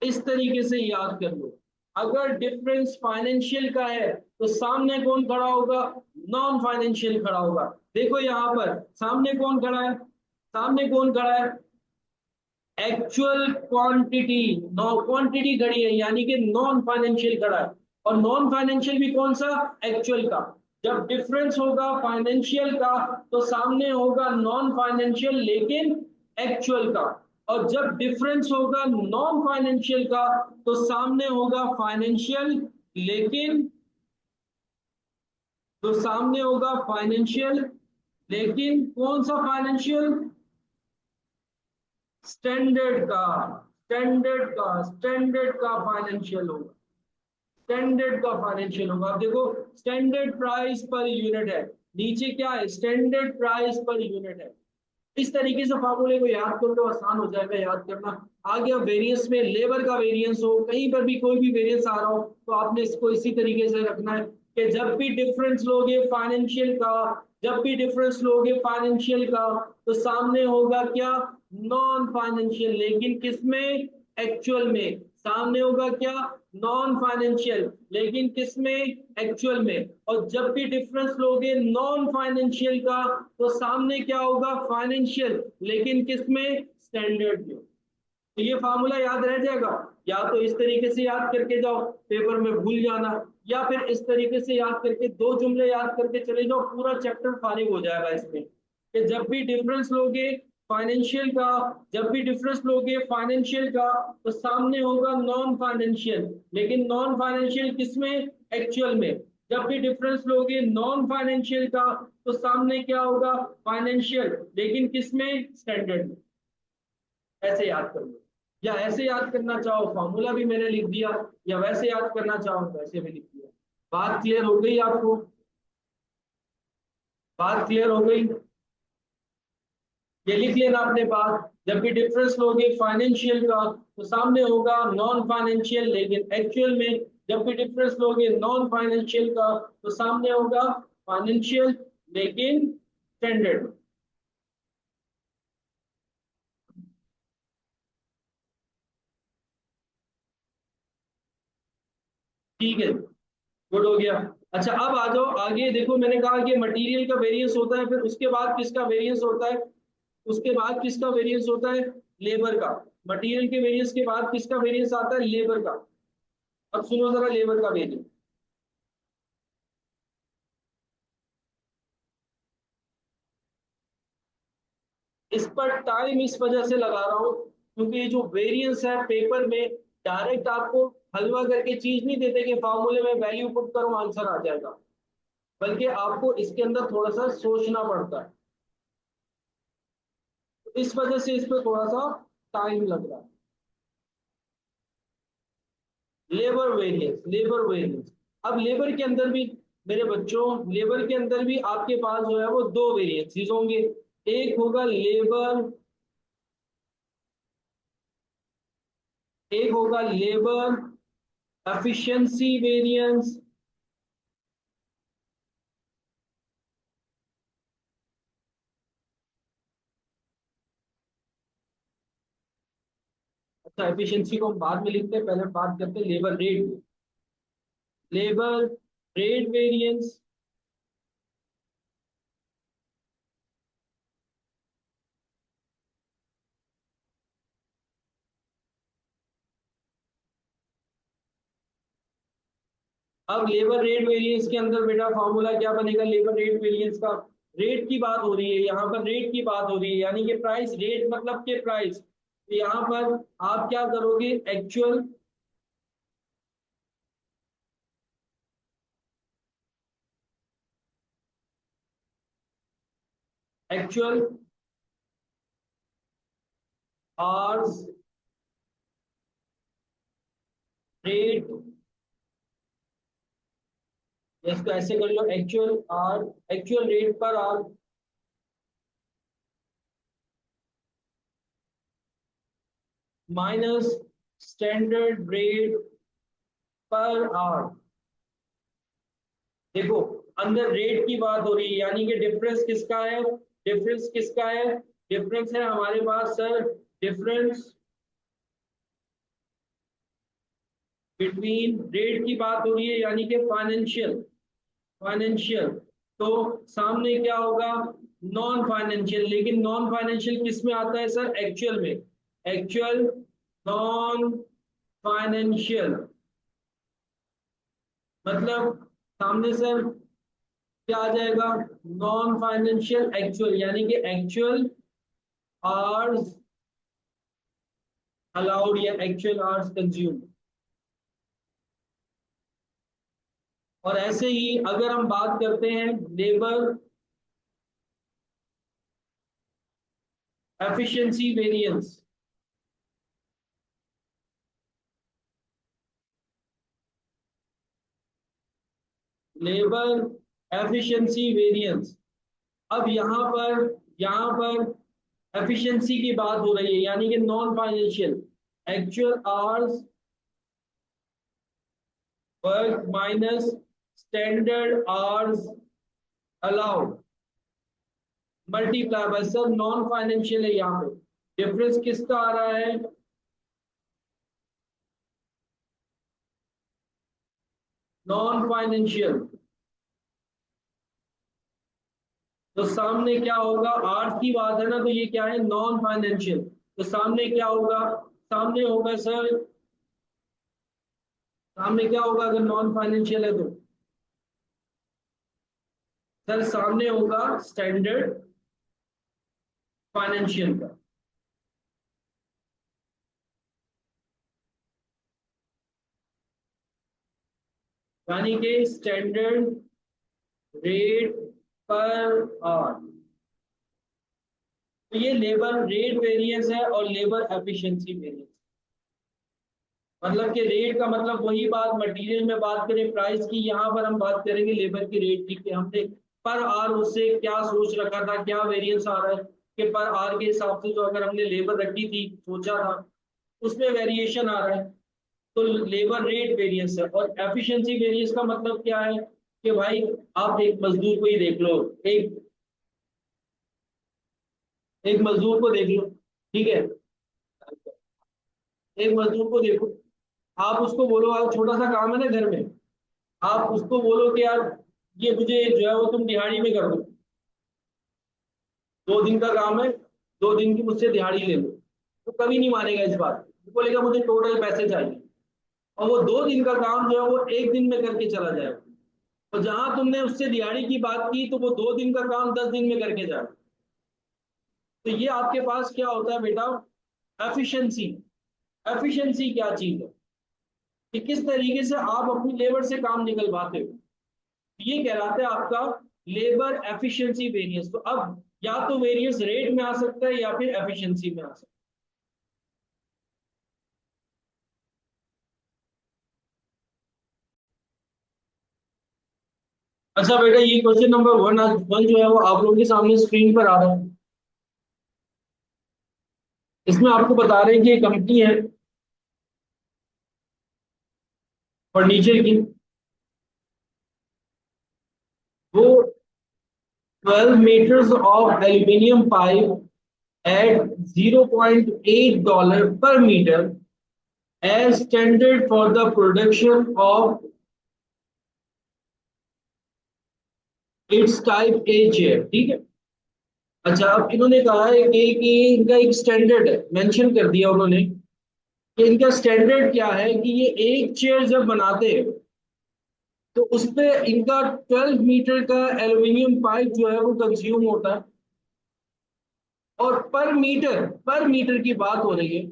इस तरीके से याद कर लो। अगर डिफरेंस फाइनेंशियल का है तो सामने कौन खड़ा होगा? नॉन फाइनेंशियल खड़ा होगा। देखो यहां पर सामने कौन खड़ा है? सामने कौन खड़ा है? Actual quantity. नो क्वांटिटी खड़ी है, यानी कि नॉन फाइनेंशियल खड़ा है। और नॉन फाइनेंशियल भी कौन सा? एक्चुअल का। जब डिफरेंस होगा फाइनेंशियल का तो सामने होगा नॉन फाइनेंशियल लेकिन एक्चुअल का। और जब डिफरेंस होगा नॉन फाइनेंशियल का तो सामने होगा फाइनेंशियल लेकिन, तो सामने होगा फाइनेंशियल लेकिन कौन सा फाइनेंशियल? स्टैंडर्ड का फाइनेंशियल होगा। स्टैंडर्ड का फाइनेंशियल होगा। अब देखो स्टैंडर्ड प्राइस पर यूनिट है, नीचे क्या है? स्टैंडर्ड प्राइस पर यूनिट है। इस तरीके से फार्मूले को याद कर लो, आसान हो जाएगा याद करना। आ गया वेरिएंस में, लेबर का वेरिएंस हो, कहीं पर भी कोई भी वेरिएंस आ रहा हो तो आपने इसको इसी तरीके से रखना है कि जब भी डिफरेंस लोगे फाइनेंशियल का, जब भी डिफरेंस लोगे फाइनेंशियल का, तो सामने होगा क्या? नॉन फाइनेंशियल लेकिन किसमें? एक्चुअल में। सामने होगा क्या? नॉन फाइनेंशियल लेकिन किसमें? एक्चुअल में। और जब भी डिफरेंस लोगे नॉन फाइनेंशियल का तो सामने क्या होगा? फाइनेंशियल लेकिन किसमें? स्टैंडर्ड में। तो ये फार्मूला याद रह जाएगा। या तो इस तरीके से याद करके जाओ, पेपर में भूल जाना, या फिर इस तरीके से याद करके दो जुमले याद करके चले जाओ, पूरा चैप्टर फारिग हो जाएगा इसमें। कि जब भी डिफरेंस लोगे फाइनेंशियल का, जब भी डिफरेंस लोगे फाइनेंशियल का तो सामने होगा नॉन फाइनेंशियल लेकिन नॉन फाइनेंशियल किसमें? एक्चुअल में। जब भी डिफरेंस लोगे नॉन फाइनेंशियल का तो सामने क्या होगा? फाइनेंशियल लेकिन किसमें? स्टैंडर्ड में। ऐसे याद कर लो, या ऐसे याद करना चाहो फॉर्मूला भी मैंने लिख दिया, या वैसे याद करना चाहो वैसे भी लिख दिया। बात क्लियर हो गई आपको? बात क्लियर हो गई? ये लिख लेना अपने पास। जब भी डिफरेंस लोगे फाइनेंशियल का तो सामने होगा नॉन फाइनेंशियल लेकिन एक्चुअल में। जब भी डिफरेंस लोगे नॉन फाइनेंशियल का तो सामने होगा फाइनेंशियल लेकिन स्टैंडर्ड। ठीक है, गुड हो गया। अच्छा अब आ जाओ आगे, देखो मैंने कहा कि मटेरियल का वेरिएंस होता है, फिर उसके बाद किसका वेरिएंस होता है? उसके बाद किसका वेरिएंस होता है? लेबर का। मटेरियल के वेरिएंस के बाद किसका वेरिएंस आता है? लेबर का। अब सुनो जरा लेबर का वेरिएंस। इस पर टाइम इस वजह से लगा रहा हूं क्योंकि ये जो वेरिएंस है पेपर में डायरेक्ट आपको हलवा करके चीज नहीं देते कि फॉर्मूले में वैल्यू पुट करो आंसर आ जाएगा, बल्कि आपको इसके अंदर थोड़ा सा सोचना पड़ता है। तो इस वजह से इस पर थोड़ा सा टाइम लग रहा है। Labour variance, labour variance. अब लेबर के अंदर भी मेरे बच्चों, लेबर के अंदर भी आपके पास जो है वो दो वेरिएंसेस होंगे। एक होगा लेबर, एक होगा लेबर एफिशिएंसी वेरिएंस, एफिशिएंसी को हम बाद में लिखते हैं, पहले हम बात करते हैं labour rate. Labour rate variance अब लेबर रेट वेरिएंस के अंदर बेटा फॉर्मूला क्या बनेगा लेबर रेट वेरिएंस का? रेट की बात हो रही है यहाँ पर, रेट की बात हो रही है, यानी कि प्राइस, रेट मतलब के प्राइस। तो यहाँ पर आप क्या करोगे, एक्चुअल एक्चुअल आवर्स रेट, इसको ऐसे कर लो, actual R, actual rate per R minus standard rate per hour. देखो, अंदर रेट की बात हो रही है, यानी कि डिफरेंस किसका है, डिफरेंस किसका है, डिफरेंस है हमारे पास सर, डिफरेंस बिटवीन, रेट की बात हो रही है यानी कि फाइनेंशियल, फाइनेंशियल। तो सामने क्या होगा, नॉन फाइनेंशियल, लेकिन नॉन फाइनेंशियल किस में आता है सर, एक्चुअल में, एक्चुअल नॉन फाइनेंशियल, मतलब सामने सर क्या आ जाएगा, नॉन फाइनेंशियल एक्चुअल, यानी कि एक्चुअल आवर्स अलाउड या एक्चुअल आवर्स कंज्यूम। और ऐसे ही अगर हम बात करते हैं labour efficiency variance, labour efficiency variance. अब यहाँ पर एफिशिएंसी की बात हो रही है, यानी कि non financial, actual hours work minus standard hours allowed multiply by, sir non financial है यहाँ पे, डिफरेंस किसका आ रहा है, नॉन फाइनेंशियल। तो सामने क्या होगा, आर्ट्स की बात है ना, तो ये क्या है, नॉन फाइनेंशियल। तो सामने क्या होगा, सामने होगा सर, सामने क्या होगा अगर नॉन फाइनेंशियल है तो, सर सामने होगा स्टैंडर्ड फाइनेंशियल का। यानी कि स्टैंडर्ड रेट पर आवर। तो ये लेबर रेट वेरिएंस है और लेबर एफिशिएंसी वेरिएंस। मतलब कि रेट का मतलब वही बात, मटेरियल में बात करें प्राइस की, यहाँ पर हम बात करेंगे लेबर की रेट की, कि हमने पर आवर उससे क्या सोच रखा था, क्या वेरिएंस आ रहा है, कि पर आवर के हिसाब से जो अगर हमने लेबर रखी थी, सोचा था, उसमें वेरिएशन आ रहा है। तो लेबर रेट वेरिएंस है। और एफिशिएंसी वेरिएंस का मतलब क्या है, कि भाई आप एक मजदूर को ही देख लो, एक एक मजदूर को देख लो, ठीक है, एक मजदूर को देखो, आप उसको बोलो, आप छोटा सा काम है ना घर में, आप उसको बोलो कि यार ये मुझे जो है वो तुम दिहाड़ी में कर दो, 2 दिन का काम है, 2 दिन की मुझसे दिहाड़ी ले लो, तो कभी नहीं मानेगा इस बात को। वो बोलेगा मुझे टोटल पैसे चाहिए, और वो 2 दिन का काम जो है वो 1 दिन में करके चला जाएगा। और जहां तुमने उससे दिहाड़ी की बात की तो वो 2 दिन का काम 10 दिन में करके जाए। तो ये आपके पास क्या होता है बेटा, एफिशिएंसी। एफिशिएंसी क्या चीज है, कि किस तरीके से आप अपनी लेबर से काम निकलवाते हो, ये कहलाता है आपका लेबर एफिशिएंसी वेरिएंस। तो अब या तो वेरिएंस रेट में आ सकता है या फिर एफिशिएंसी में आ सकता है। अच्छा बेटा, ये क्वेश्चन नंबर वन वन जो है वो आप लोगों के सामने स्क्रीन पर आ रहा है। इसमें आपको बता रहे हैं कि ये कंपनी है फर्नीचर की, वो 12 meters of aluminium pipe at $0.8 per meter as standard for the production of its type A chair। ठीक है। अच्छा, अब इन्होंने कहा है कि इनका एक स्टैंडर्ड है, मेंशन कर दिया उन्होंने कि इनका स्टैंडर्ड क्या है कि ये एक चेयर जब बनाते हैं तो उसपे इनका 12 मीटर का एल्युमिनियम पाइप जो है वो कंज्यूम होता है। और पर मीटर की बात हो रही है।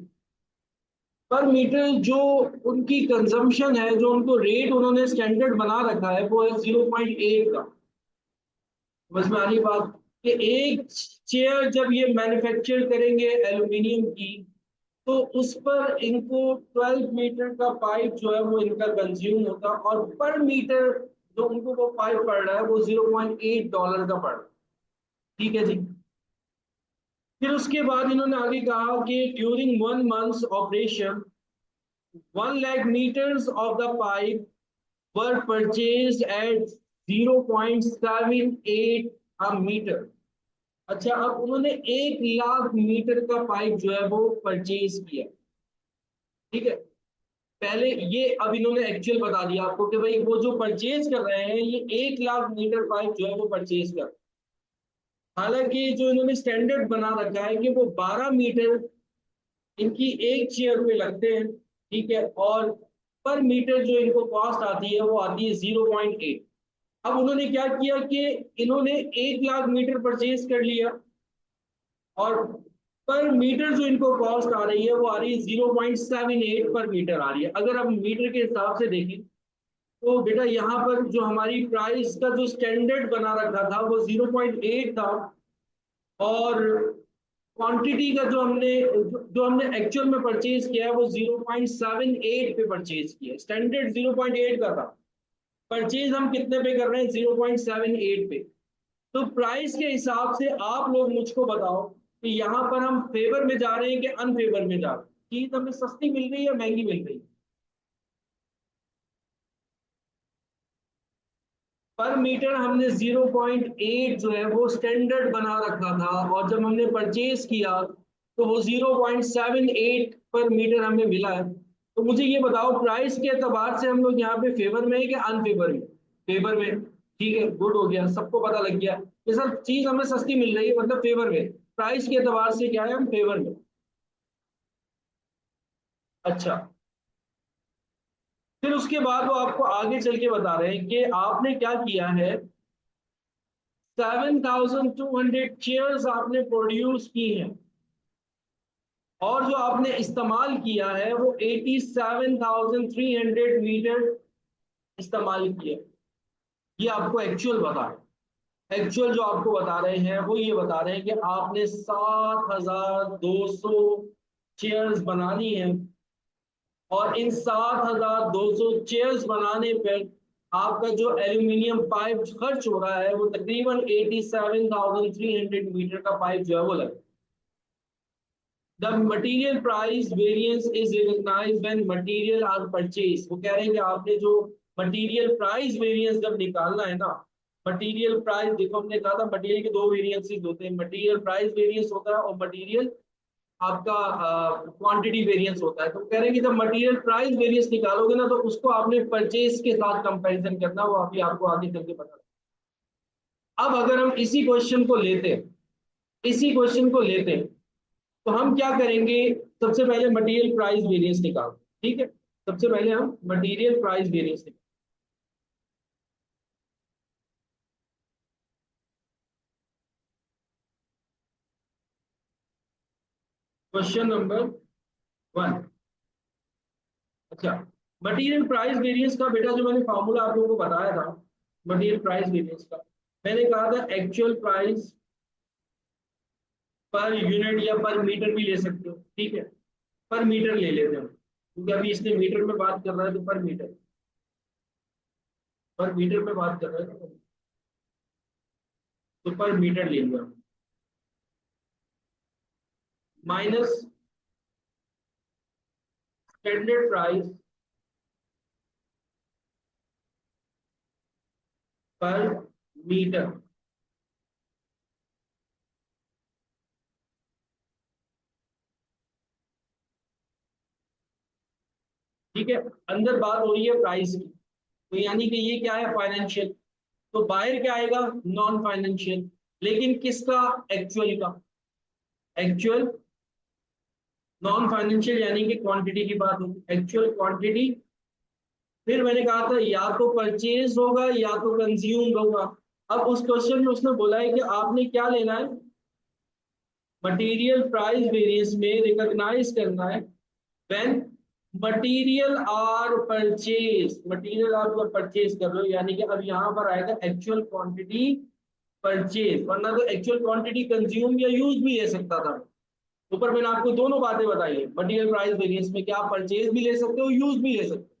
पर मीटर जो उनकी कंजम्पशन है, जो उनको रेट उन्होंने स्टैंडर्ड बना रखा है, वो है 0.8 का। समझ में आ रही बात कि एक चेयर जब ये मैन्युफैक्चर करेंगे एल्युमिनियम की, तो उस पर इनको 12 मीटर का पाइप जो है वो इनका कंज्यूम होता है, और पर मीटर जो उनको वो पाइप पड़ रहा है वो $0.8 का पड़ रहा है। ठीक है जी। फिर उसके बाद इन्होंने आगे कहा कि during 1 month operation 1 lakh meters of the pipe were purchased at 0.78 a meter। अच्छा, अब उन्होंने 1 लाख मीटर का पाइप जो है वो परचेज किया। ठीक है। पहले ये, अब इन्होंने एक्चुअल बता दिया आपको कि भाई वो जो परचेज कर रहे हैं ये 1 लाख मीटर पाइप जो है वो परचेज कर। हालांकि जो इन्होंने स्टैंडर्ड बना रखा है कि वो 12 मीटर इनकी एक चेयर पे लगते हैं। ठीक है। और पर मीटर जो इनको कॉस्ट आती है वो आती है 0.8। अब उन्होंने क्या किया कि इन्होंने 1 लाख मीटर परचेज कर लिया, और पर मीटर जो इनको कॉस्ट आ रही है वो आ रही है 0.78 पर मीटर आ रही है। अगर हम मीटर के हिसाब से देखें तो बेटा यहाँ पर जो हमारी प्राइस का जो स्टैंडर्ड बना रखा था वो 0.8 था, और क्वांटिटी का जो हमने एक्चुअल में परचेज किया है वो 0.78 पे परचेज किया है। स्टैंडर्ड 0.8 का था, परचेज हम कितने पे कर रहे हैं? 0.78 पे। तो प्राइस के हिसाब से आप लोग मुझको बताओ कि यहाँ पर हम फेवर में जा रहे हैं कि अनफेवर में जा रहे हैं? चीज हमें सस्ती मिल रही है या महंगी मिल रही है? पर मीटर हमने 0.8 जो है वो स्टैंडर्ड बना रखा था, और जब हमने परचेज किया तो वो 0.78 पर मीटर हमें मिला है। तो मुझे ये बताओ प्राइस के एतबार से हम लोग यहाँ पे फेवर में है कि अनफेवर में? फेवर में। ठीक है, गुड हो गया, सबको पता लग गया कि सर चीज हमें सस्ती मिल रही है मतलब फेवर में। प्राइस के एतबार से क्या है, हम फेवर में। अच्छा, फिर उसके बाद वो आपको आगे चल के बता रहे हैं कि आपने क्या किया है। 7,200 चेयर्स आपने प्रोड्यूस की हैं, और जो आपने इस्तेमाल किया है वो 87,300 मीटर इस्तेमाल किया। ये आपको एक्चुअल बता रहे हैं। एक्चुअल जो आपको बता रहे हैं वो ये बता रहे हैं कि आपने 7,200 चेयर्स बनानी है, और इन 7,200 चेयर्स बनाने पर आपका जो एल्यूमिनियम पाइप खर्च हो रहा है वो तकरीबन 87,300 मीटर का पाइप जो है वो लगा। The material price variance is recognized when material are purchased। वो कह रहे हैं कि आपने जो मटेरियल प्राइस वेरिएंस जब निकालना है ना, मटेरियल प्राइस, देखो हमने कहा था मटेरियल के दो वेरिएंसेस होते हैं, मटेरियल प्राइस वेरिएंस होता है और मटेरियल आपका क्वांटिटी वेरिएंस होता है। तो कह रहे हैं कि जब मटेरियल प्राइस वेरिएंस निकालोगे ना तो उसको आपने परचेज के साथ कंपैरिजन करना, वो अभी आपको आगे चल के पता। अब अगर हम इसी क्वेश्चन को लेते हैं, इसी क्वेश्चन को लेते हैं, तो हम क्या करेंगे? सबसे पहले मटेरियल प्राइस वेरिएंस निकाल। ठीक है, सबसे पहले हम मटेरियल प्राइस वेरिएंस निकाल। Question number 1। अच्छा, मटेरियल प्राइस वेरिएंस का बेटा जो मैंने फॉर्मूला आप लोगों को बताया था, मटेरियल प्राइस वेरिएंस का मैंने कहा था एक्चुअल प्राइस पर यूनिट या पर मीटर भी ले सकते हो। ठीक है, पर मीटर ले लेते हैं क्योंकि अभी इसने मीटर में बात कर रहा है, तो पर मीटर में बात कर रहा है, तो पर मीटर ले लिया। माइनस स्टैंडर्ड प्राइस पर मीटर। ठीक है, अंदर बात हो रही है प्राइस की, तो यानी कि ये क्या है, फाइनेंशियल। तो बाहर क्या आएगा, नॉन फाइनेंशियल। लेकिन किसका, एक्चुअल का। एक्चुअल, नॉन फाइनेंशियल यानी कि क्वांटिटी की बात होगी, एक्चुअल क्वांटिटी। फिर मैंने कहा था या तो परचेज होगा या तो कंज्यूम होगा। अब उस क्वेश्चन में उसने बोला है कि आपने क्या लेना है, मटेरियल प्राइस वेरिएंस में रिकॉग्नाइज करना है when material are purchase, material are को परचेज कर लो, यानी कि अब यहाँ पर आएगा एक्चुअल क्वांटिटी परचेज, वरना तो एक्चुअल क्वांटिटी कंज्यूम या यूज भी ले सकता था। ऊपर मैंने आपको दोनों बातें बताई है, मटेरियल प्राइस वेरिएंस में क्या आप परचेज भी ले सकते हो, यूज भी ले सकते हो।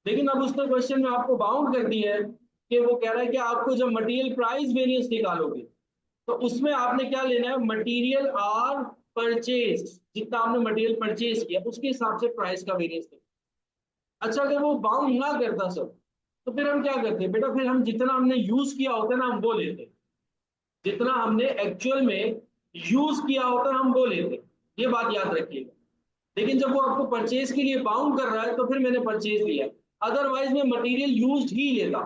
लेकिन अब उसने क्वेश्चन में आपको बाउंड कर दिया है कि वो कह रहा है कि आपको जब मटेरियल प्राइस वेरिएंस निकालोगे तो उसमें आपने क्या लेना है, मटेरियल आर परचेज, जितना आपने मटेरियल परचेज किया उसके हिसाब से प्राइस का वेरिएंस निकालो। अच्छा, अगर वो बाउंड ना करता सब, तो फिर हम क्या करते हैं बेटा, फिर हम जितना हमने यूज किया होता है ना हम वो लेते, जितना हमने एक्चुअल में यूज किया होता है हम वो लेते, ये बात याद रखिएगा। लेकिन जब वो आपको परचेज के लिए बाउंड कर रहा है तो फिर मैंने परचेज लिया, अदरवाइज मैं मटेरियल यूज्ड ही लेता।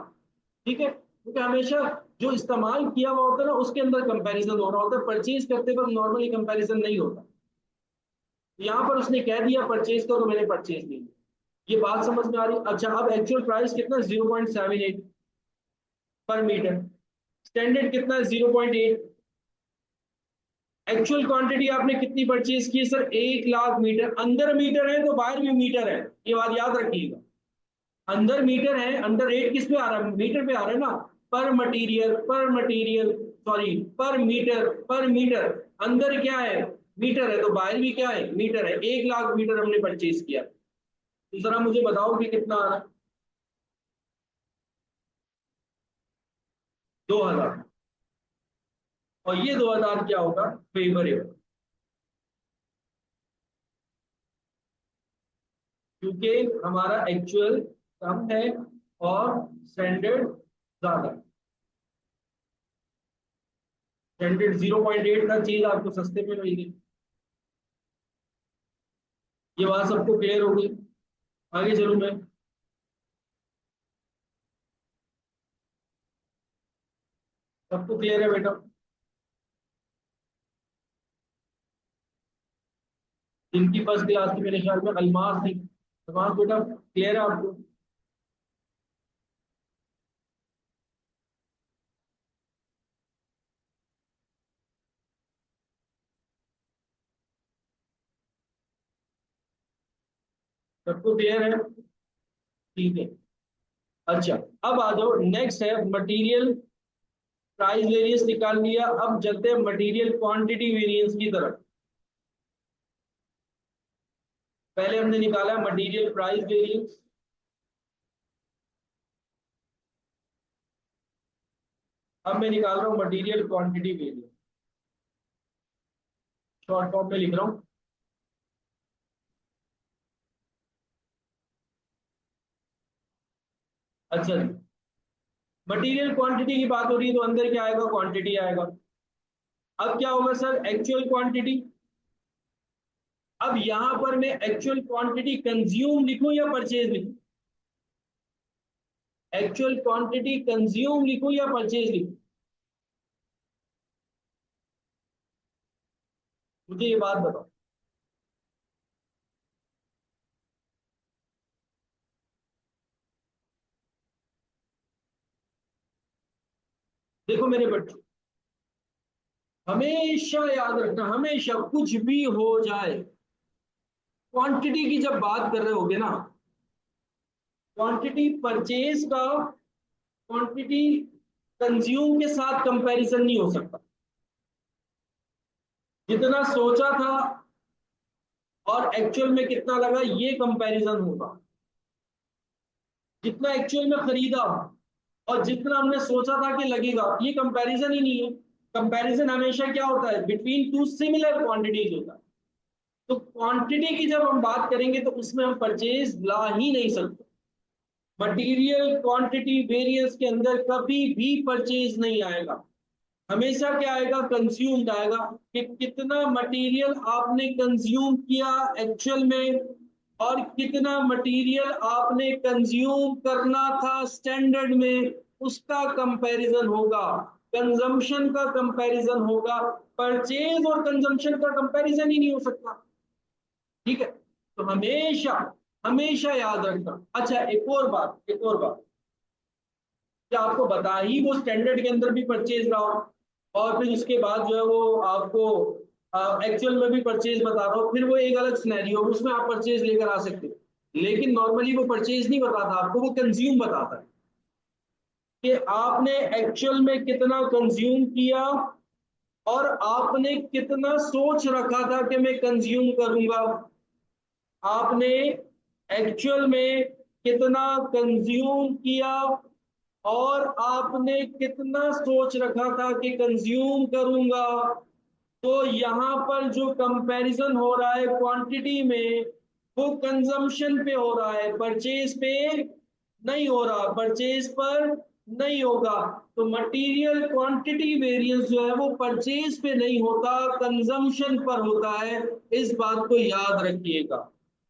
ठीक है, क्योंकि हमेशा जो इस्तेमाल किया हुआ होता है ना उसके अंदर कंपैरिजन हो रहा होता है, परचेज करते वक्त नॉर्मली कंपैरिजन नहीं होता। यहाँ पर उसने कह दिया परचेज करो, तो मैंने परचेज लिया। ये बात समझ में आ रही। अच्छा, अब एक्चुअल प्राइस कितना, 0.78 पर मीटर। स्टैंडर्ड कितना है, 0.8। एक्चुअल क्वांटिटी आपने कितनी परचेज की सर, 1 लाख मीटर। अंदर मीटर है तो बाहर भी मीटर है, ये बात याद रखिएगा। अंदर मीटर है, अंडर रेट किस पे आ रहा है, मीटर पे आ रहा है ना। पर मटेरियल, पर मटेरियल, सॉरी पर मीटर, पर मीटर। अंदर क्या है, मीटर है, तो बाहर भी क्या है, मीटर है। 1 लाख मीटर हमने परचेज किया, तो जरा मुझे बताओ कि कितना आ रहा है। 2000। और ये 2000 क्या होगा, फेवरेबल, क्योंकि हमारा एक्चुअल कम है और स्टैंडर्ड ज्यादा। स्टैंडर्ड 0.8 का चीज आपको सस्ते में मिलेगी। ये बात सबको क्लियर होगी। आगे चलूं मैं। सबको क्लियर है बेटा। जिनकी फर्स्ट क्लास की मेरे ख्याल में अलमास थी, अलमास बेटा क्लियर है आपको। सबको क्लियर है, ठीक है। अच्छा, अब आ जाओ, नेक्स्ट है मटेरियल प्राइस वेरिएंस निकाल लिया, अब चलते हैं मटेरियल क्वांटिटी वेरिएंस की तरफ। पहले हमने निकाला मटेरियल प्राइस वेरिएंस, अब मैं निकाल रहा हूँ material quantity variance. Short form में लिख रहा हूँ। अच्छा जी, मटेरियल क्वांटिटी की बात हो रही है तो अंदर क्या आएगा, क्वांटिटी आएगा। अब क्या होगा सर, एक्चुअल क्वांटिटी। अब यहां पर मैं एक्चुअल क्वांटिटी कंज्यूम लिखूं या परचेज लिखूं, एक्चुअल क्वांटिटी कंज्यूम लिखूं या परचेज लिखूं, मुझे ये बात बताओ। देखो मेरे बच्चों, हमेशा याद रखना, हमेशा कुछ भी हो जाए, क्वांटिटी की जब बात कर रहे होगे ना, क्वांटिटी परचेज का क्वांटिटी कंज्यूम के साथ कंपैरिजन नहीं हो सकता। जितना सोचा था और एक्चुअल में कितना लगा ये कंपैरिजन होगा। जितना एक्चुअल में खरीदा और जितना हमने सोचा था कि लगेगा, ये कंपैरिजन ही नहीं है। कंपैरिजन हमेशा क्या होता है, बिटवीन टू सिमिलर क्वांटिटीज होता है। तो क्वांटिटी की जब हम बात करेंगे तो उसमें हम परचेज ला ही नहीं सकते। मटेरियल क्वांटिटी वेरिएंस के अंदर कभी भी परचेज नहीं आएगा, हमेशा क्या आएगा, कंज्यूम्ड आएगा, कि कितना मटेरियल आपने कंज्यूम किया एक्चुअल में, और कितना मटेरियल आपने कंज्यूम करना था स्टैंडर्ड में, उसका कंपैरिजन होगा, कंजम्पशन का कंपैरिजन होगा। परचेज और कंजम्पशन का कंपैरिजन ही नहीं हो सकता। ठीक है, तो हमेशा हमेशा याद रखना। अच्छा, एक और बात कि आपको बता ही वो स्टैंडर्ड के अंदर भी परचेज रहा हो और फिर उसके बाद जो है वो आपको एक्चुअल में भी परचेज बता रहा हो, फिर वो एक अलग सिनेरियो, उसमें आप परचेज लेकर आ सकते हो। लेकिन नॉर्मली वो परचेज नहीं बताता आपको, वो कंज्यूम बताता है कि आपने एक्चुअल में कितना कंज्यूम किया और आपने कितना सोच रखा था कि मैं कंज्यूम करूंगा। आपने एक्चुअल में कितना कंज्यूम किया और आपने कितना सोच रखा था कि कंज्यूम करूंगा। तो यहाँ पर जो कंपैरिजन हो रहा है क्वांटिटी में, वो कंजम्पशन पे हो रहा है, परचेज पे नहीं हो रहा, परचेज पर नहीं होगा। तो मटेरियल क्वांटिटी वेरिएंस जो है वो परचेज पे नहीं होता, कंजम्पशन पर होता है। इस बात को याद रखिएगा।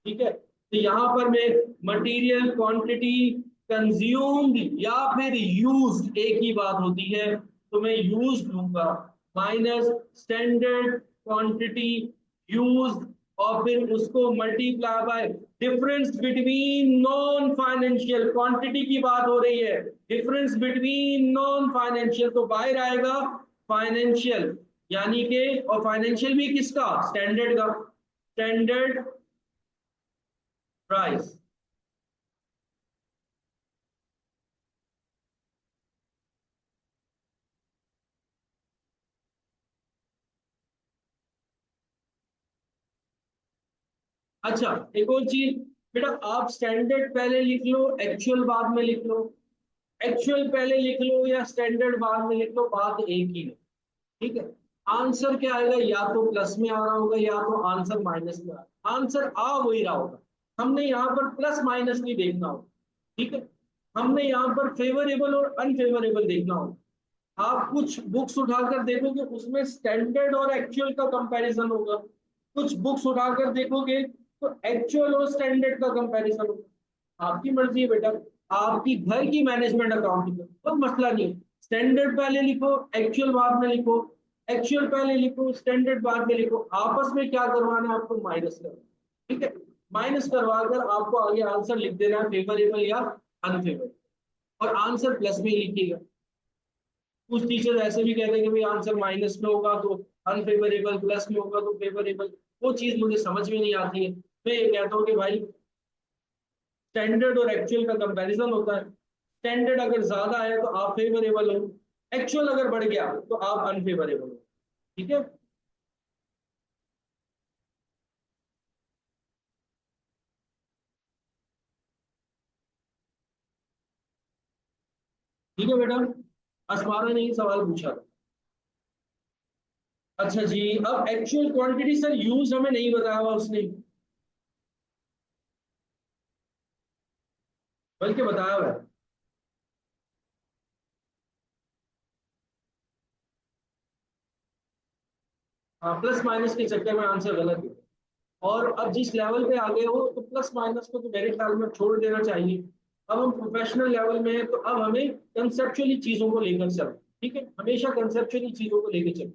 ठीक है, तो यहाँ पर मैं मटेरियल क्वांटिटी कंज्यूम्ड या फिर यूज्ड एक ही बात होती है, तो मैं यूज्ड लूंगा माइनस स्टैंडर्ड क्वांटिटी यूज्ड, और फिर उसको multiply by difference between non financial, quantity की बात हो रही है, डिफरेंस बिटवीन नॉन फाइनेंशियल, तो बाहर आएगा फाइनेंशियल, यानी कि, और फाइनेंशियल भी किसका, स्टैंडर्ड का, स्टैंडर्ड प्राइस। अच्छा, एक और चीज बेटा, आप स्टैंडर्ड पहले लिख लो, एक्चुअल बाद में लिख लो, एक्चुअल पहले लिख लो या स्टैंडर्ड बाद में लिख लो, बात एक ही है। ठीक है, आंसर क्या आएगा, या तो प्लस में आ रहा होगा या तो आंसर माइनस में आ रहा, आंसर आ वही रहा होगा। हमने यहाँ पर प्लस माइनस नहीं देखना होगा। ठीक है, हमने यहाँ पर फेवरेबल और अनफेवरेबल देखना होगा। आप कुछ बुक्स उठाकर देखोगे उसमें स्टैंडर्ड और एक्चुअल का कंपैरिजन होगा, कुछ बुक्स उठाकर देखोगे तो एक्चुअल और स्टैंडर्ड का कंपैरिजन होगा। आपकी मर्जी है बेटा, आपकी घर की मैनेजमेंट अकाउंटिंग है, कोई मसला नहीं है। स्टैंडर्ड पहले लिखो, एक्चुअल बाद में लिखो, एक्चुअल पहले लिखो, स्टैंडर्ड बाद में लिखो, आपस में क्या करवाना है आपको, माइनस करना। ठीक है, माइनस करवा कर आपको आगे आंसर लिख देना है, फेवरेबल या अनफेवरेबल, और आंसर प्लस में ही लिखिएगा। कुछ टीचर ऐसे भी कहते हैं कि भाई आंसर माइनस में होगा तो अनफेवरेबल, प्लस में होगा तो फेवरेबल। वो चीज मुझे समझ में नहीं आती है। मैं ये कहता हूँ कि भाई स्टैंडर्ड और एक्चुअल का कंपैरिजन होता है, स्टैंडर्ड अगर ज्यादा है तो आप फेवरेबल हो, एक्चुअल अगर बढ़ गया तो आप अनफेवरेबल हो। ठीक है, ठीक है बेटा, असमारा ने ये सवाल पूछा था। अच्छा जी, अब एक्चुअल क्वांटिटी सर यूज हमें नहीं बताया हुआ उसने, बल्कि बताया हुआ है। हाँ, प्लस माइनस के चक्कर में आंसर गलत है। और अब जिस लेवल पे आ गए हो तो प्लस माइनस को तो मेरे ख्याल में छोड़ देना चाहिए। अब हम प्रोफेशनल लेवल में हैं तो अब हमें कंसेप्चुअली चीजों को लेकर चलें। ठीक है, हमेशा कंसेप्चुअली चीजों को लेकर चलें।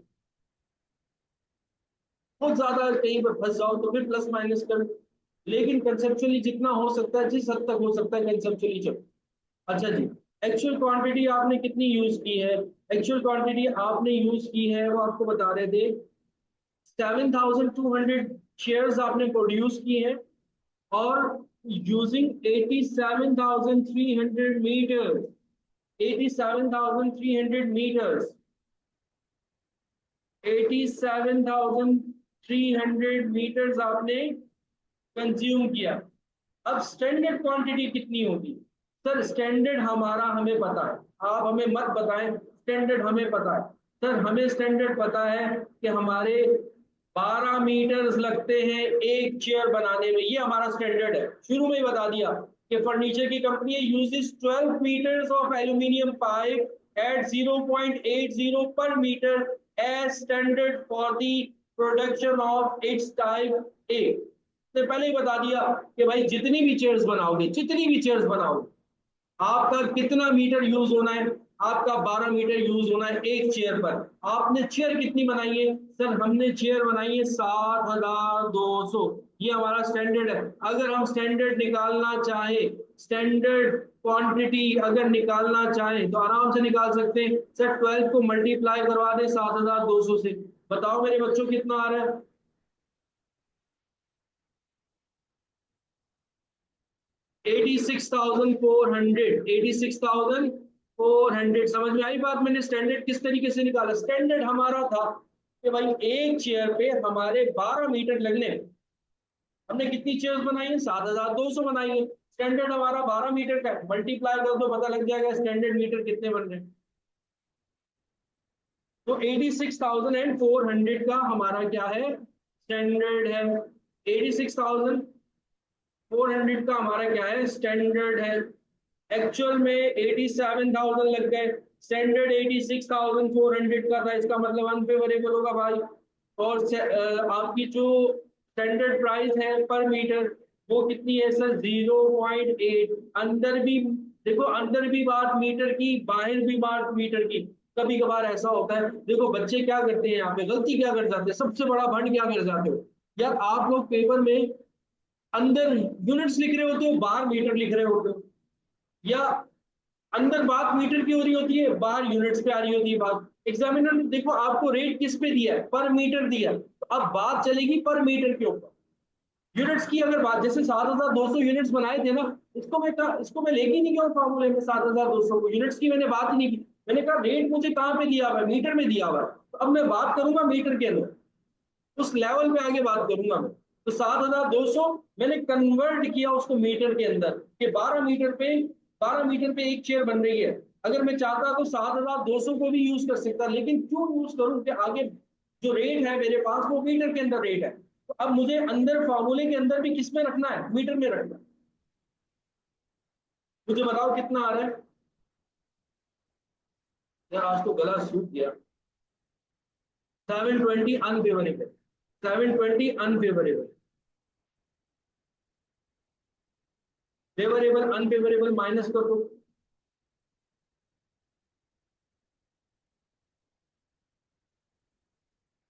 बहुत ज्यादा कहीं पर फंस जाओ तो फिर प्लस माइनस कर, लेकिन कंसेप्चुअली जितना हो सकता है, जिस हद तक हो सकता है कंसेप्चुअली चलो। अच्छा जी, एक्चुअल क्वांटिटी आपने कितनी यूज की है, एक्चुअल क्वांटिटी आपने यूज की है वो आपको बता रहे थे, 7,200 शेयर्स आपने प्रोड्यूस की है, और यूजिंग 87,300 meters, 87,300 meters, 87,300 meters आपने कंज्यूम किया। अब स्टैंडर्ड क्वांटिटी कितनी होगी, सर स्टैंडर्ड हमारा हमें पता है, आप हमें मत बताएं, स्टैंडर्ड हमें पता है। सर हमें स्टैंडर्ड पता है कि हमारे 12 मीटर्स लगते हैं एक चेयर बनाने में, ये हमारा स्टैंडर्ड है, शुरू में ही बता दिया कि फर्नीचर की company uses 12 meters of aluminium pipe at 0.80 per meter as standard for the production of its type A। ने पहले ही बता दिया कि भाई जितनी भी चेयर्स बनाओगे, जितनी भी चेयर्स बनाओगे, आपका कितना मीटर यूज होना है? आपका 12 मीटर यूज होना है एक चेयर पर। आपने चेयर कितनी बनाई है? सर हमने चेयर बनाई है 7200। ये हमारा स्टैंडर्ड है। अगर हम स्टैंडर्ड निकालना चाहे, स्टैंडर्ड क्वांटिटी अगर निकालना चाहें तो आराम से निकाल सकते हैं। सर 12 को मल्टीप्लाई करवा दें 7200 से, बताओ मेरे बच्चों कितना आ रहा है? 86,400। 86,400। समझ में आई बात? मैंने स्टैंडर्ड किस तरीके से निकाला? स्टैंडर्ड हमारा था कि भाई एक चेयर पे हमारे 12 मीटर लगने हैं। हमने कितनी चेयर्स बनाई है? 7,200 बनाई है। स्टैंडर्ड हमारा 12 मीटर का है। मल्टीप्लाई कर दो, पता लग जाएगा स्टैंडर्ड मीटर कितने बन रहे हैं। तो 86,400 का हमारा क्या है? स्टैंडर्ड है। 86,400 का हमारा क्या है? स्टैंडर्ड है। एक्चुअल में 87,000 लग गए। स्टैंडर्ड 86,400 का था, इसका मतलब अनफेवरेबल होगा भाई। और आपकी जो स्टैंडर्ड प्राइस है पर मीटर, वो कितनी है सर? 0.8। अंदर भी देखो, अंदर भी बात मीटर की, बाहर भी बात मीटर की। कभी कभार ऐसा होता है, देखो बच्चे क्या करते हैं, यहाँ पे गलती क्या कर जाते हैं, सबसे बड़ा भंड क्या कर जाते हो यार, आप लोग पेपर में अंदर यूनिट्स लिख रहे होते हो, बाहर मीटर लिख रहे होते हो। या अंदर बात मीटर की हो रही होती है, बाहर यूनिट्स पे आ रही होती है बात। एग्जामिनर ने देखो आपको रेट किस पे दिया है? पर मीटर दिया है, तो अब बात चलेगी पर मीटर के ऊपर। यूनिट्स की अगर बात, जैसे 7,200 यूनिट्स बनाए थे ना, इसको मैं लेके नहीं गया फॉर्मूले में 7,200 को, यूनिट्स की मैंने बात ही नहीं की। मैंने कहा रेट मुझे कहाँ पे दिया हुआ है? मीटर में दिया हुआ है। तो अब मैं बात करूंगा मीटर के अंदर, उस लेवल पे आगे बात करूंगा मैं। तो 7,200 मैंने कन्वर्ट किया उसको मीटर के अंदर, कि 12 मीटर पे एक चेयर बन रही है। अगर मैं चाहता तो 7,200 को भी यूज कर सकता, लेकिन क्यों यूज करूं कि आगे जो रेट है मेरे पास वो मीटर के अंदर रेट है। तो अब मुझे अंदर फॉर्मूले के अंदर भी किस में रखना है? मीटर में रखना है। मुझे बताओ कितना आ रहा है? यार आज तो गला सूख गया। 720 unfavourable. 720 unfavourable. Favourable unfavourable minus कर दो।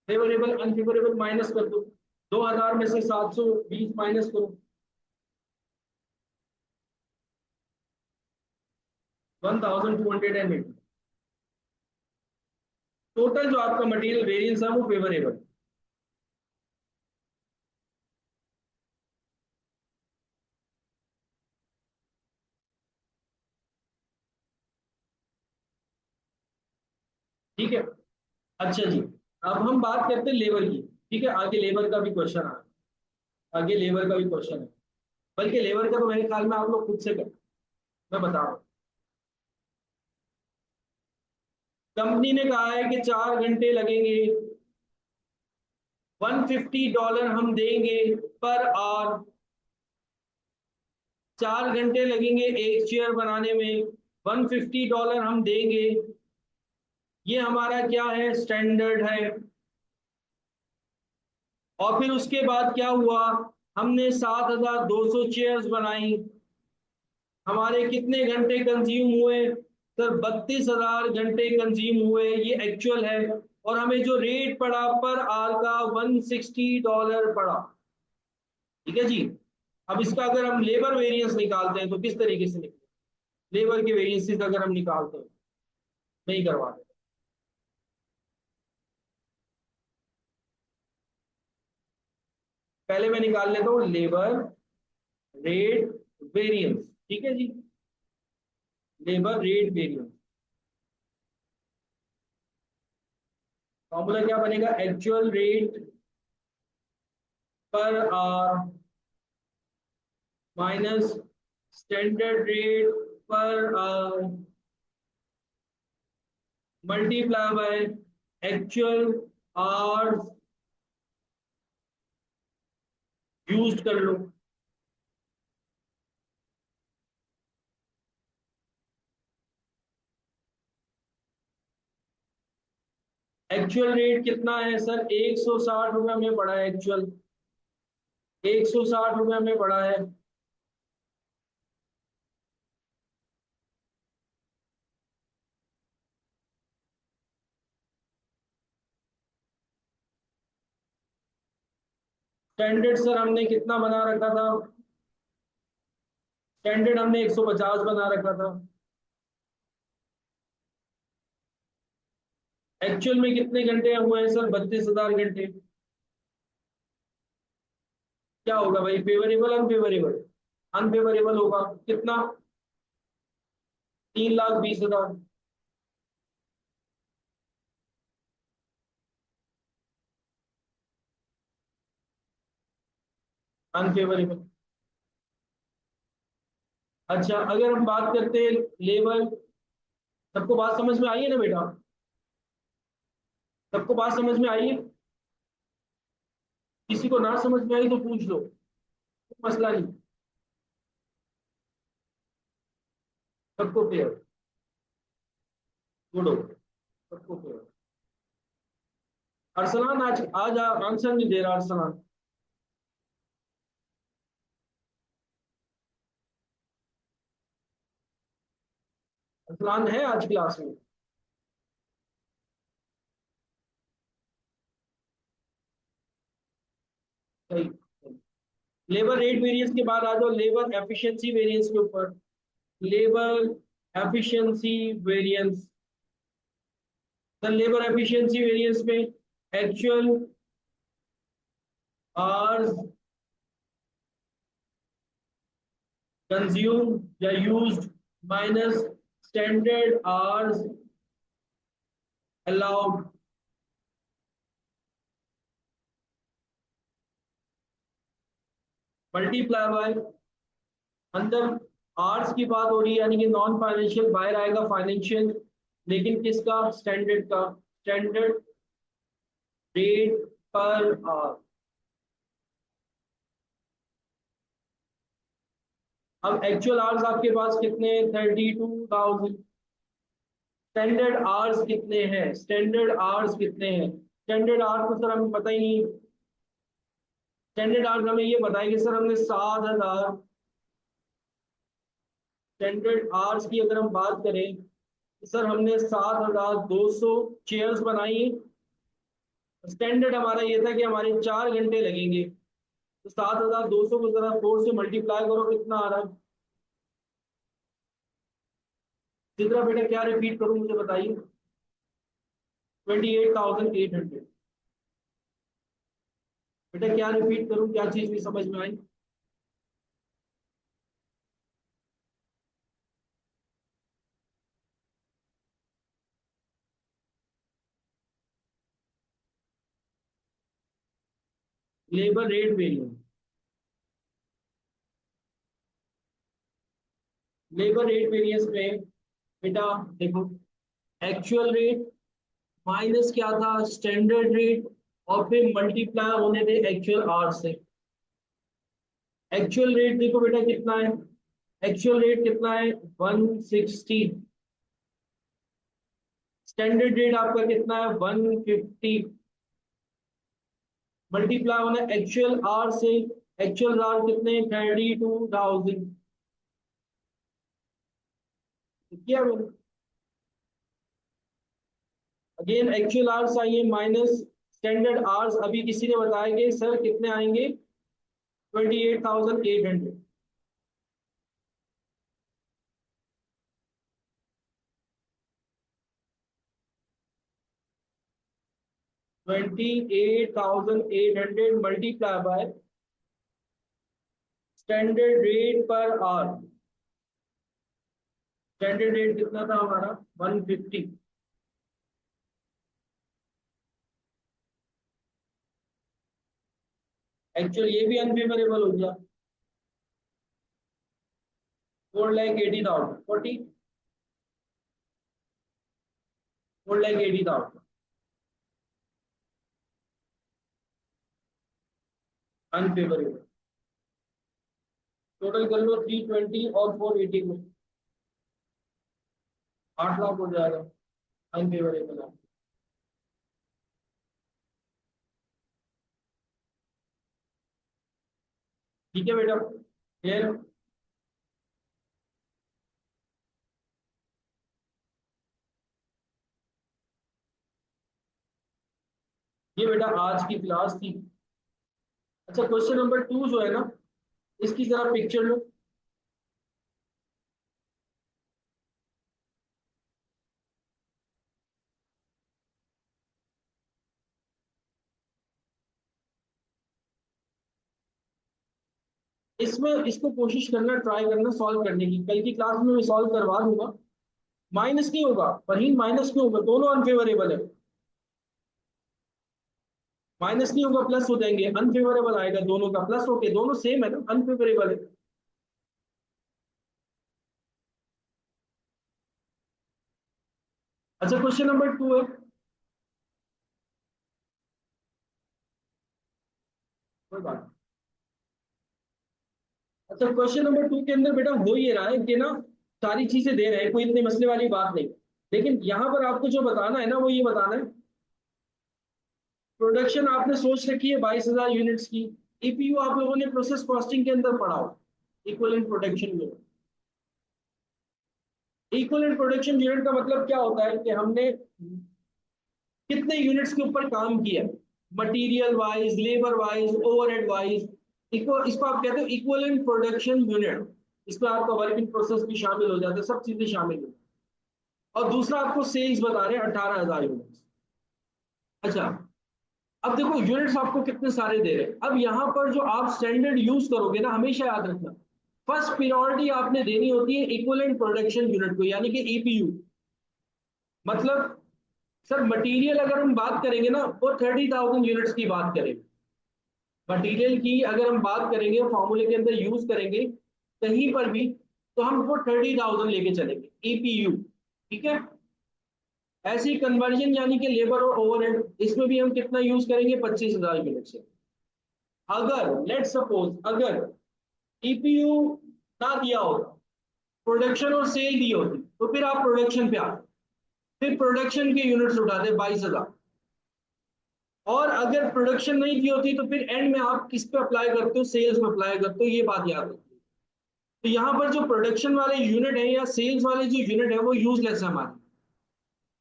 फेवरेबल अनफेवरेबल माइनस कर दो। 2,000 में से 720 माइनस करो। 1,280। टोटल जो आपका मटेरियल वेरिएंस है वो फेवरेबल। ठीक है। अच्छा जी, अब हम बात करते हैं लेबर की। ठीक है, आगे लेबर का भी क्वेश्चन आ आगे लेबर का भी क्वेश्चन है। बल्कि लेबर का तो मेरे ख्याल में आप लोग खुद से करें, मैं बता रहा हूँ। कंपनी ने कहा है कि 4 घंटे लगेंगे, $150 हम देंगे पर आवर। 4 घंटे लगेंगे एक चेयर बनाने में, $150 हम देंगे। ये हमारा क्या है? स्टैंडर्ड है। और फिर उसके बाद क्या हुआ? हमने 7,200 चेयर्स बनाई। हमारे कितने घंटे कंज्यूम हुए? सर 32,000 घंटे कंज्यूम हुए, ये एक्चुअल है। और हमें जो रेट पड़ा पर आवर का, $160 पड़ा। ठीक है जी। अब इसका अगर हम लेबर वेरिएंस निकालते हैं तो किस तरीके से निकले? लेबर के वेरिएंसेस अगर हम निकालते हैं, नहीं करवाते। पहले मैं निकाल लेता हूँ लेबर रेट वेरिएंस। ठीक है जी, लेबर रेट वेरिएंस। फॉर्मूला क्या बनेगा? Actual rate per our minus standard rate per our multiply by actual hours used कर लो। एक्चुअल रेट कितना है सर? 160 रुपये में पड़ा है एक्चुअल। 160 रुपये में पड़ा है। स्टैंडर्ड सर हमने कितना बना रखा था? स्टैंडर्ड हमने 150 बना रखा था। एक्चुअल में कितने घंटे हुए हैं सर? 32,000 घंटे। क्या होगा भाई, फेवरेबल अनफेवरेबल? अनफेवरेबल होगा। कितना? 3,20,000। अनफेवरेबल। अच्छा, अगर हम बात करते हैं लेबर, सबको बात समझ में आई है ना बेटा? सबको बात समझ में आई है? किसी को ना समझ में आई तो पूछ लो, कोई मसला नहीं। सबको क्लियर? गुड हो, सबको क्लियर। अरसलान आज आज आंसर नहीं दे रहा अरसलान। अरसलान है आज क्लास में? सही। लेबर रेट वेरिएंस के बाद आ जाओ लेबर एफिशिएंसी वेरिएंस के ऊपर। Labour efficiency variance. The labour efficiency variance में एक्चुअल आवर्स कंज्यूम या used minus standard hours allowed multiply by, अंदर आर्ट्स की बात हो रही है यानी कि नॉन फाइनेंशियल, बाहर आएगा फाइनेंशियल, लेकिन किसका? स्टैंडर्ड का। Standard rate per our. अब एक्चुअल आवर्स आपके पास कितने? 32,000। स्टैंडर्ड आवर्स कितने हैं? स्टैंडर्ड आवर्स कितने हैं? स्टैंडर्ड आवर्स तो सर हमें पता ही नहीं। स्टैंडर्ड आवर्स हमें ये पता है कि सर हमने 7,000। स्टैंडर्ड आवर्स की अगर हम बात करें तो सर हमने 7,200 चेयर्स बनाई। स्टैंडर्ड हमारा ये था कि हमारे 4 घंटे लगेंगे। तो 7,200 को जरा 4 से मल्टीप्लाई करो, कितना आ रहा है? चित्रा बेटा क्या रिपीट करूं मुझे बताइए? 28,800। बेटा क्या रिपीट करूं, क्या चीज भी समझ में आई? Labour rate variance. Labour rate variance में बेटा देखो, एक्चुअल रेट माइनस क्या था? स्टैंडर्ड रेट, और फिर मल्टीप्लाई होने थे एक्चुअल आवर से। एक्चुअल रेट देखो बेटा कितना है? एक्चुअल रेट कितना है? 160। स्टैंडर्ड रेट आपका कितना है? 150। मल्टीप्लाई होना एक्चुअल आवर से। एक्चुअल आवर कितने? 32,000। किया मैंने। अगेन एक्चुअल आवर्स आइए माइनस स्टैंडर्ड आवर्स। अभी किसी ने बताया कि सर कितने आएंगे? 28,800। 28,800 multiply by standard rate per our. Standard rate कितना था हमारा? 150। एक्चुअल ये भी अनफेवरेबल हो गया। 4,80,000। 4,80,000 अनफेवरेबल। टोटल कर लो 320 और 480 को, 8 लाख हो जाएगा। अनफेवरेबल है। ठीक है बेटा, क्लियर। ये बेटा आज की क्लास थी। अच्छा, क्वेश्चन नंबर 2 जो है ना, इसकी जरा पिक्चर लो। इसमें इसको कोशिश करना, ट्राई करना सॉल्व करने की। कल की क्लास में मैं सॉल्व करवा दूंगा। माइनस नहीं होगा, पर माइनस नहीं होगा, दोनों अनफेवरेबल है। माइनस नहीं होगा, प्लस हो जाएंगे, अनफेवरेबल आएगा, दोनों का प्लस होके दोनों सेम है ना, अनफेवरेबल है। अच्छा, क्वेश्चन नंबर 2 है। कोई बात नहीं। अच्छा, क्वेश्चन नंबर 2 के अंदर बेटा हो ये रहा है कि ना, सारी चीजें दे रहे हैं, कोई इतने मसले वाली बात नहीं। लेकिन यहाँ पर आपको जो बताना है ना, वो ये बताना है, प्रोडक्शन आपने सोच रखी है 22,000 यूनिट्स की। ईपीयू आप लोगों ने प्रोसेस कॉस्टिंग के अंदर पढ़ा हो, equivalent production unit. Equivalent production unit का मतलब क्या होता है कि हमने कितने यूनिट्स के ऊपर काम किया, material wise, labour wise, overhead wise. इसको आप कहते हो इक्विवेलेंट प्रोडक्शन यूनिट। इसमें आपका वर्किंग प्रोसेस भी शामिल हो जाता है, सब चीजें शामिल हो। और दूसरा आपको सेल्स बता रहे हैं 18,000 यूनिट्स। अच्छा, अब देखो यूनिट्स आपको कितने सारे दे रहे हैं। अब यहाँ पर जो आप स्टैंडर्ड यूज करोगे ना, हमेशा याद रखना, फर्स्ट प्रायोरिटी आपने देनी होती है इक्विवेलेंट प्रोडक्शन यूनिट को, यानी कि ईपीयू। मतलब सर मटेरियल अगर हम बात करेंगे ना, वो 30,000 यूनिट्स की बात करेंगे। मटेरियल की अगर हम बात करेंगे, फॉर्मूले के अंदर यूज करेंगे कहीं पर भी, तो हम वो 30,000 लेके चलेंगे ईपीयू। ठीक है। ऐसी कन्वर्जन यानी कि लेबर और ओवरहेड, इसमें भी हम कितना यूज करेंगे, 25,000 यूनिट से। अगर लेट सपोज अगर ईपीयू ना दिया होता, प्रोडक्शन और सेल दी होती, तो फिर आप प्रोडक्शन पे आते, फिर प्रोडक्शन के यूनिट्स उठाते 22,000। और अगर प्रोडक्शन नहीं की होती तो फिर एंड में आप किस पे अप्लाई करते हो, सेल्स में अप्लाई करते हो, ये बात याद रखिए। तो यहाँ पर जो प्रोडक्शन वाले यूनिट है या सेल्स वाले जो यूनिट है वो यूजलेस है हमारे।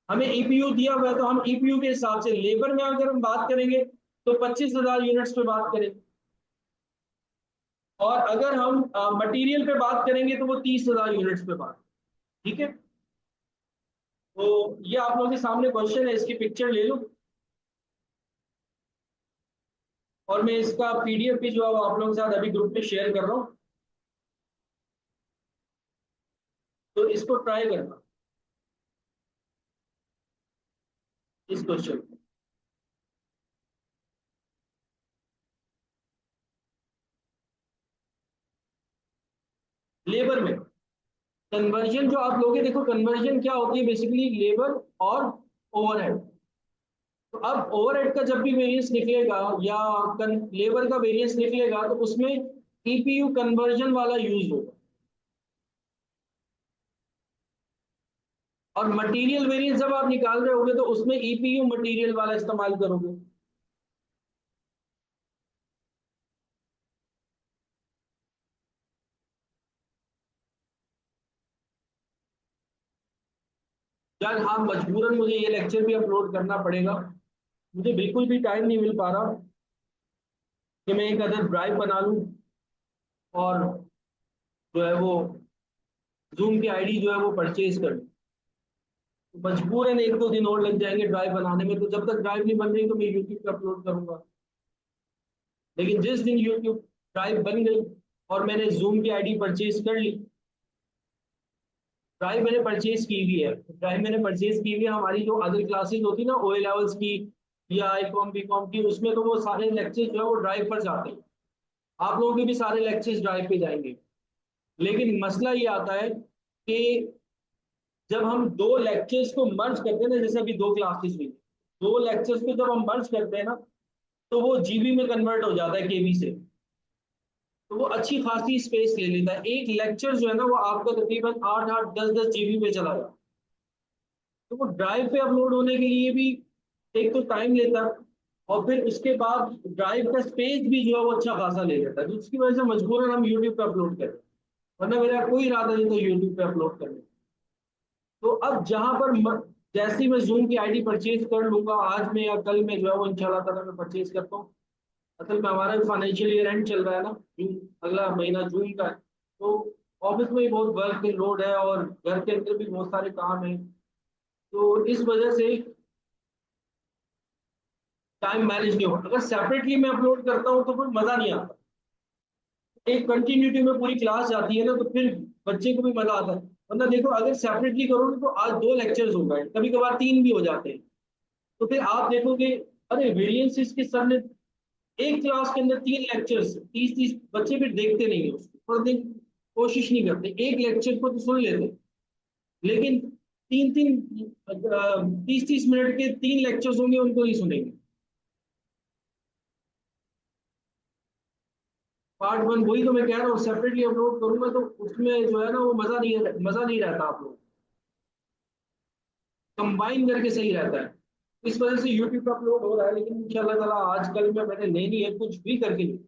हमें ईपीयू दिया हुआ है तो हम ईपीयू के हिसाब से, लेबर में अगर हम बात करेंगे तो 25,000 यूनिट्स पे बात करें, और अगर हम मटेरियल पे बात करेंगे तो वो 30,000 यूनिट्स पे बात। ठीक है। तो ये आप लोगों के सामने क्वेश्चन है, इसकी पिक्चर ले लो। और मैं इसका पीडीएफ भी जो है वो आप लोगों के साथ अभी ग्रुप में शेयर कर रहा हूँ, तो इसको ट्राई करना, इस क्वेश्चन। लेबर में कन्वर्जन जो आप लोगे, देखो कन्वर्जन क्या होती है, बेसिकली लेबर और ओवरहेड। तो अब ओवरहेड का जब भी वेरिएंस निकलेगा या लेबर का वेरिएंस निकलेगा, तो उसमें ईपीयू कन्वर्जन वाला यूज होगा। और मटेरियल वेरिएंस जब आप निकाल रहे होगे तो उसमें ईपीयू मटेरियल वाला इस्तेमाल करोगे। यार हाँ, मजबूरन मुझे ये लेक्चर भी अपलोड करना पड़ेगा। मुझे बिल्कुल भी टाइम नहीं मिल पा रहा कि मैं एक अदर ड्राइव बना लूं, और जो है वो जूम की आईडी जो है वो परचेज कर लूं। तो मजबूरन 1-2 दिन और लग जाएंगे ड्राइव बनाने में। तो जब तक ड्राइव नहीं बन रही तो मैं यूट्यूब पे अपलोड करूंगा। लेकिन जिस दिन यूट्यूब ड्राइव बन गई और मैंने जूम की आईडी परचेज कर ली, ड्राइव मैंने परचेज की हुई है, ड्राइव मैंने परचेज की हुई है। हमारी जो अदर क्लासेस होती है ना, ओ लेवल्स की या आई कॉम की, उसमें तो वो सारे लेक्चर्स जो है वो ड्राइव पर जाते हैं। आप लोगों के भी सारे लेक्चर्स ड्राइव पे जाएंगे। लेकिन मसला ये आता है कि जब हम दो लेक्चर्स को मर्ज करते हैं ना, जैसे अभी 2 क्लासेस हुई, 2 लेक्चर्स को जब हम मर्ज करते हैं ना, तो वो जीबी में कन्वर्ट हो जाता है, केबी से। तो वो अच्छी खासी स्पेस ले लेता है। एक लेक्चर जो है ना वो आपका तकरीबन 8-8 10-10 जीबी पे चला जाता है। तो वो ड्राइव पे अपलोड होने के लिए भी एक तो टाइम लेता है, और फिर उसके बाद ड्राइव का स्पेस भी जो है वो अच्छा खासा ले लेता है, जिसकी वजह से मजबूरन हम यूट्यूब पे अपलोड करें, वरना मेरा कोई इरादा नहीं था यूट्यूब पे अपलोड करने। तो अब जहां पर जैसे ही मैं जूम की आईडी परचेज कर लूंगा आज में या कल में, जो है वो इंशाल्लाह ताला मैं परचेज करता हूँ। असल में हमारा फाइनेंशियल ईयर एंड चल रहा है ना, जून, अगला महीना जून का है। तो ऑफिस में भी बहुत वर्क लोड है और घर के अंदर भी बहुत सारे काम है, तो इस वजह से टाइम मैनेज नहीं होता। अगर सेपरेटली मैं अपलोड करता हूँ तो फिर मजा नहीं आता, एक कंटिन्यूटी में पूरी क्लास जाती है ना, तो फिर बच्चे को भी मजा आता है। वरना देखो अगर सेपरेटली करोगे तो आज 2 लेक्चर्स हो गए, कभी कभार 3 भी हो जाते हैं, तो फिर आप देखोगे अरे वेरिएंस इसके सर ने एक क्लास के अंदर 3 लेक्चर्स, 30-30 बच्चे फिर देखते नहीं है उसको, थोड़ा दिन कोशिश नहीं करते, एक लेक्चर को तो सुन लेते, लेकिन 3-3 30-30 मिनट के 3 लेक्चर्स होंगे उनको नहीं सुनेंगे। पार्ट 1 वही तो मैं कह रहा हूँ, सेपरेटली अपलोड करूंगा तो उसमें जो है ना वो मजा नहीं रहता, आप लोग कंबाइन करके सही रहता है। इस वजह से यूट्यूब पे अपलोड हो रहा है, लेकिन इंशाल्लाह ताला आजकल में मैंने लेनी है कुछ भी करके नहीं।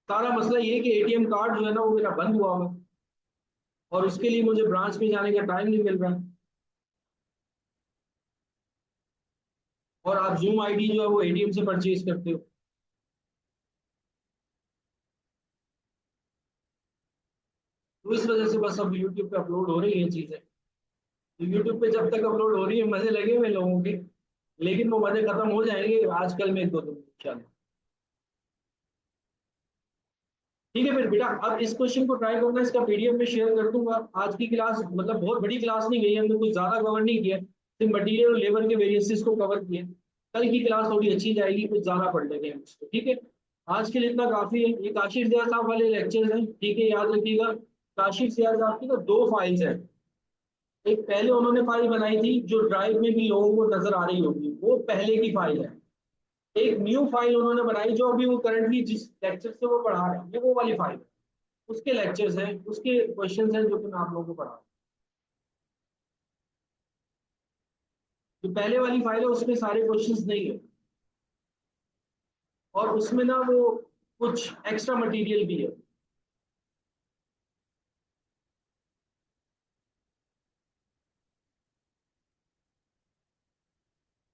सारा मसला ये है कि एटीएम कार्ड जो है ना वो मेरा बंद हुआ हुआ है, और उसके लिए मुझे ब्रांच में जाने का टाइम नहीं मिल रहा है। और आप जूम आईडी जो है वो एटीएम से परचेज करते हो, तो इस वजह से बस अब यूट्यूब पे अपलोड हो रही है चीजें। तो यूट्यूब पे जब तक अपलोड हो रही है मजे लगे हुए लोगों के, लेकिन वो मजे खत्म हो जाएंगे आजकल में 2 दिन इंशाल्लाह। ठीक है फिर बेटा, अब इस क्वेश्चन को ट्राई करना, इसका पीडीएफ में शेयर कर दूंगा। आज की क्लास मतलब बहुत बड़ी क्लास नहीं गई, हमने कुछ ज्यादा कवर नहीं किया, सिर्फ मटीरियल और लेबर के वेरिएंसेस को कवर किए। कल की क्लास थोड़ी अच्छी जाएगी, कुछ ज्यादा पढ़ लेंगे हम इसको, ठीक है। आज के लिए इतना काफी है। ये काशिफ जिया साहब वाले लेक्चर्स हैं, ठीक है, याद रखिएगा। काशिफ जिया साहब की ना 2 फाइल्स हैं। एक पहले उन्होंने फाइल बनाई थी जो ड्राइव में भी लोगों को नजर आ रही होगी, वो पहले की फाइल है। एक न्यू फाइल उन्होंने बनाई जो अभी वो करंटली जिस लेक्चर से वो पढ़ा रहे हैं, ये वो वाली फाइल है। उसके लेक्चर्स हैं, उसके क्वेश्चंस हैं जो कि मैं आप लोगों को पढ़ा रहा हूँ। जो पहले वाली फाइल है उसमें सारे क्वेश्चंस नहीं है, और उसमें ना वो कुछ एक्स्ट्रा मटेरियल भी है।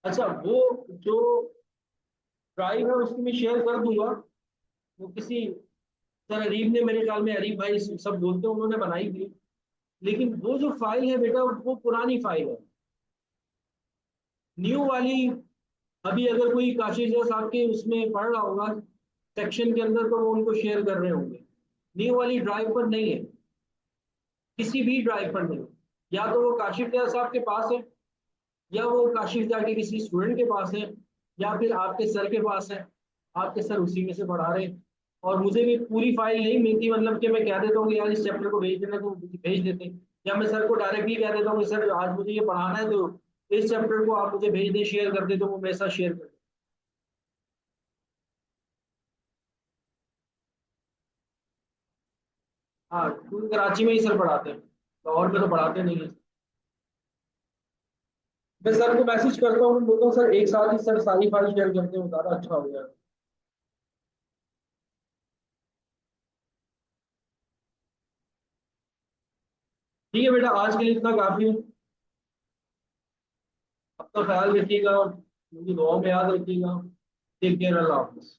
अच्छा, वो जो ड्राइव है उसकी मैं शेयर कर दूंगा। वो किसी सर अरीब ने, मेरे ख्याल में अरीब भाई सब बोलते हैं, उन्होंने बनाई थी। लेकिन वो जो फाइल है बेटा वो पुरानी फाइल है। न्यू वाली अभी अगर कोई काशिफ साहब के उसमें पढ़ रहा होगा सेक्शन के अंदर, तो वो उनको शेयर कर रहे होंगे। न्यू वाली ड्राइव पर नहीं है, किसी भी ड्राइव पर नहीं। या तो वो काशिफ साहब के पास है, या वो काशिफ के किसी स्टूडेंट के पास है, या फिर आपके सर के पास है, आपके सर उसी में से पढ़ा रहे हैं। और मुझे भी पूरी फाइल नहीं मिलती, मतलब कि मैं कह देता हूँ कि यार इस चैप्टर को भेज देना, तो भेज देते हैं। या मैं सर को डायरेक्टली कह देता हूँ कि सर आज मुझे ये पढ़ाना है, तो इस चैप्टर को आप मुझे भेज दें, शेयर कर दे, तो वो मेरे साथ शेयर कर। हाँ, क्योंकि कराची में ही सर पढ़ाते हैं, लाहौर में तो पढ़ाते नहीं है। मैं सर को मैसेज करता हूँ, बोलता हूँ सर एक साथ ही सर सारी फाइल शेयर करते हो, ज़्यादा अच्छा हो जाएगा। ठीक है बेटा, आज के लिए इतना काफ़ी है। अपना ख्याल रखिएगा और मुझे दुआ में याद रखिएगा। टेक केयर, अल्लाह हाफिज़।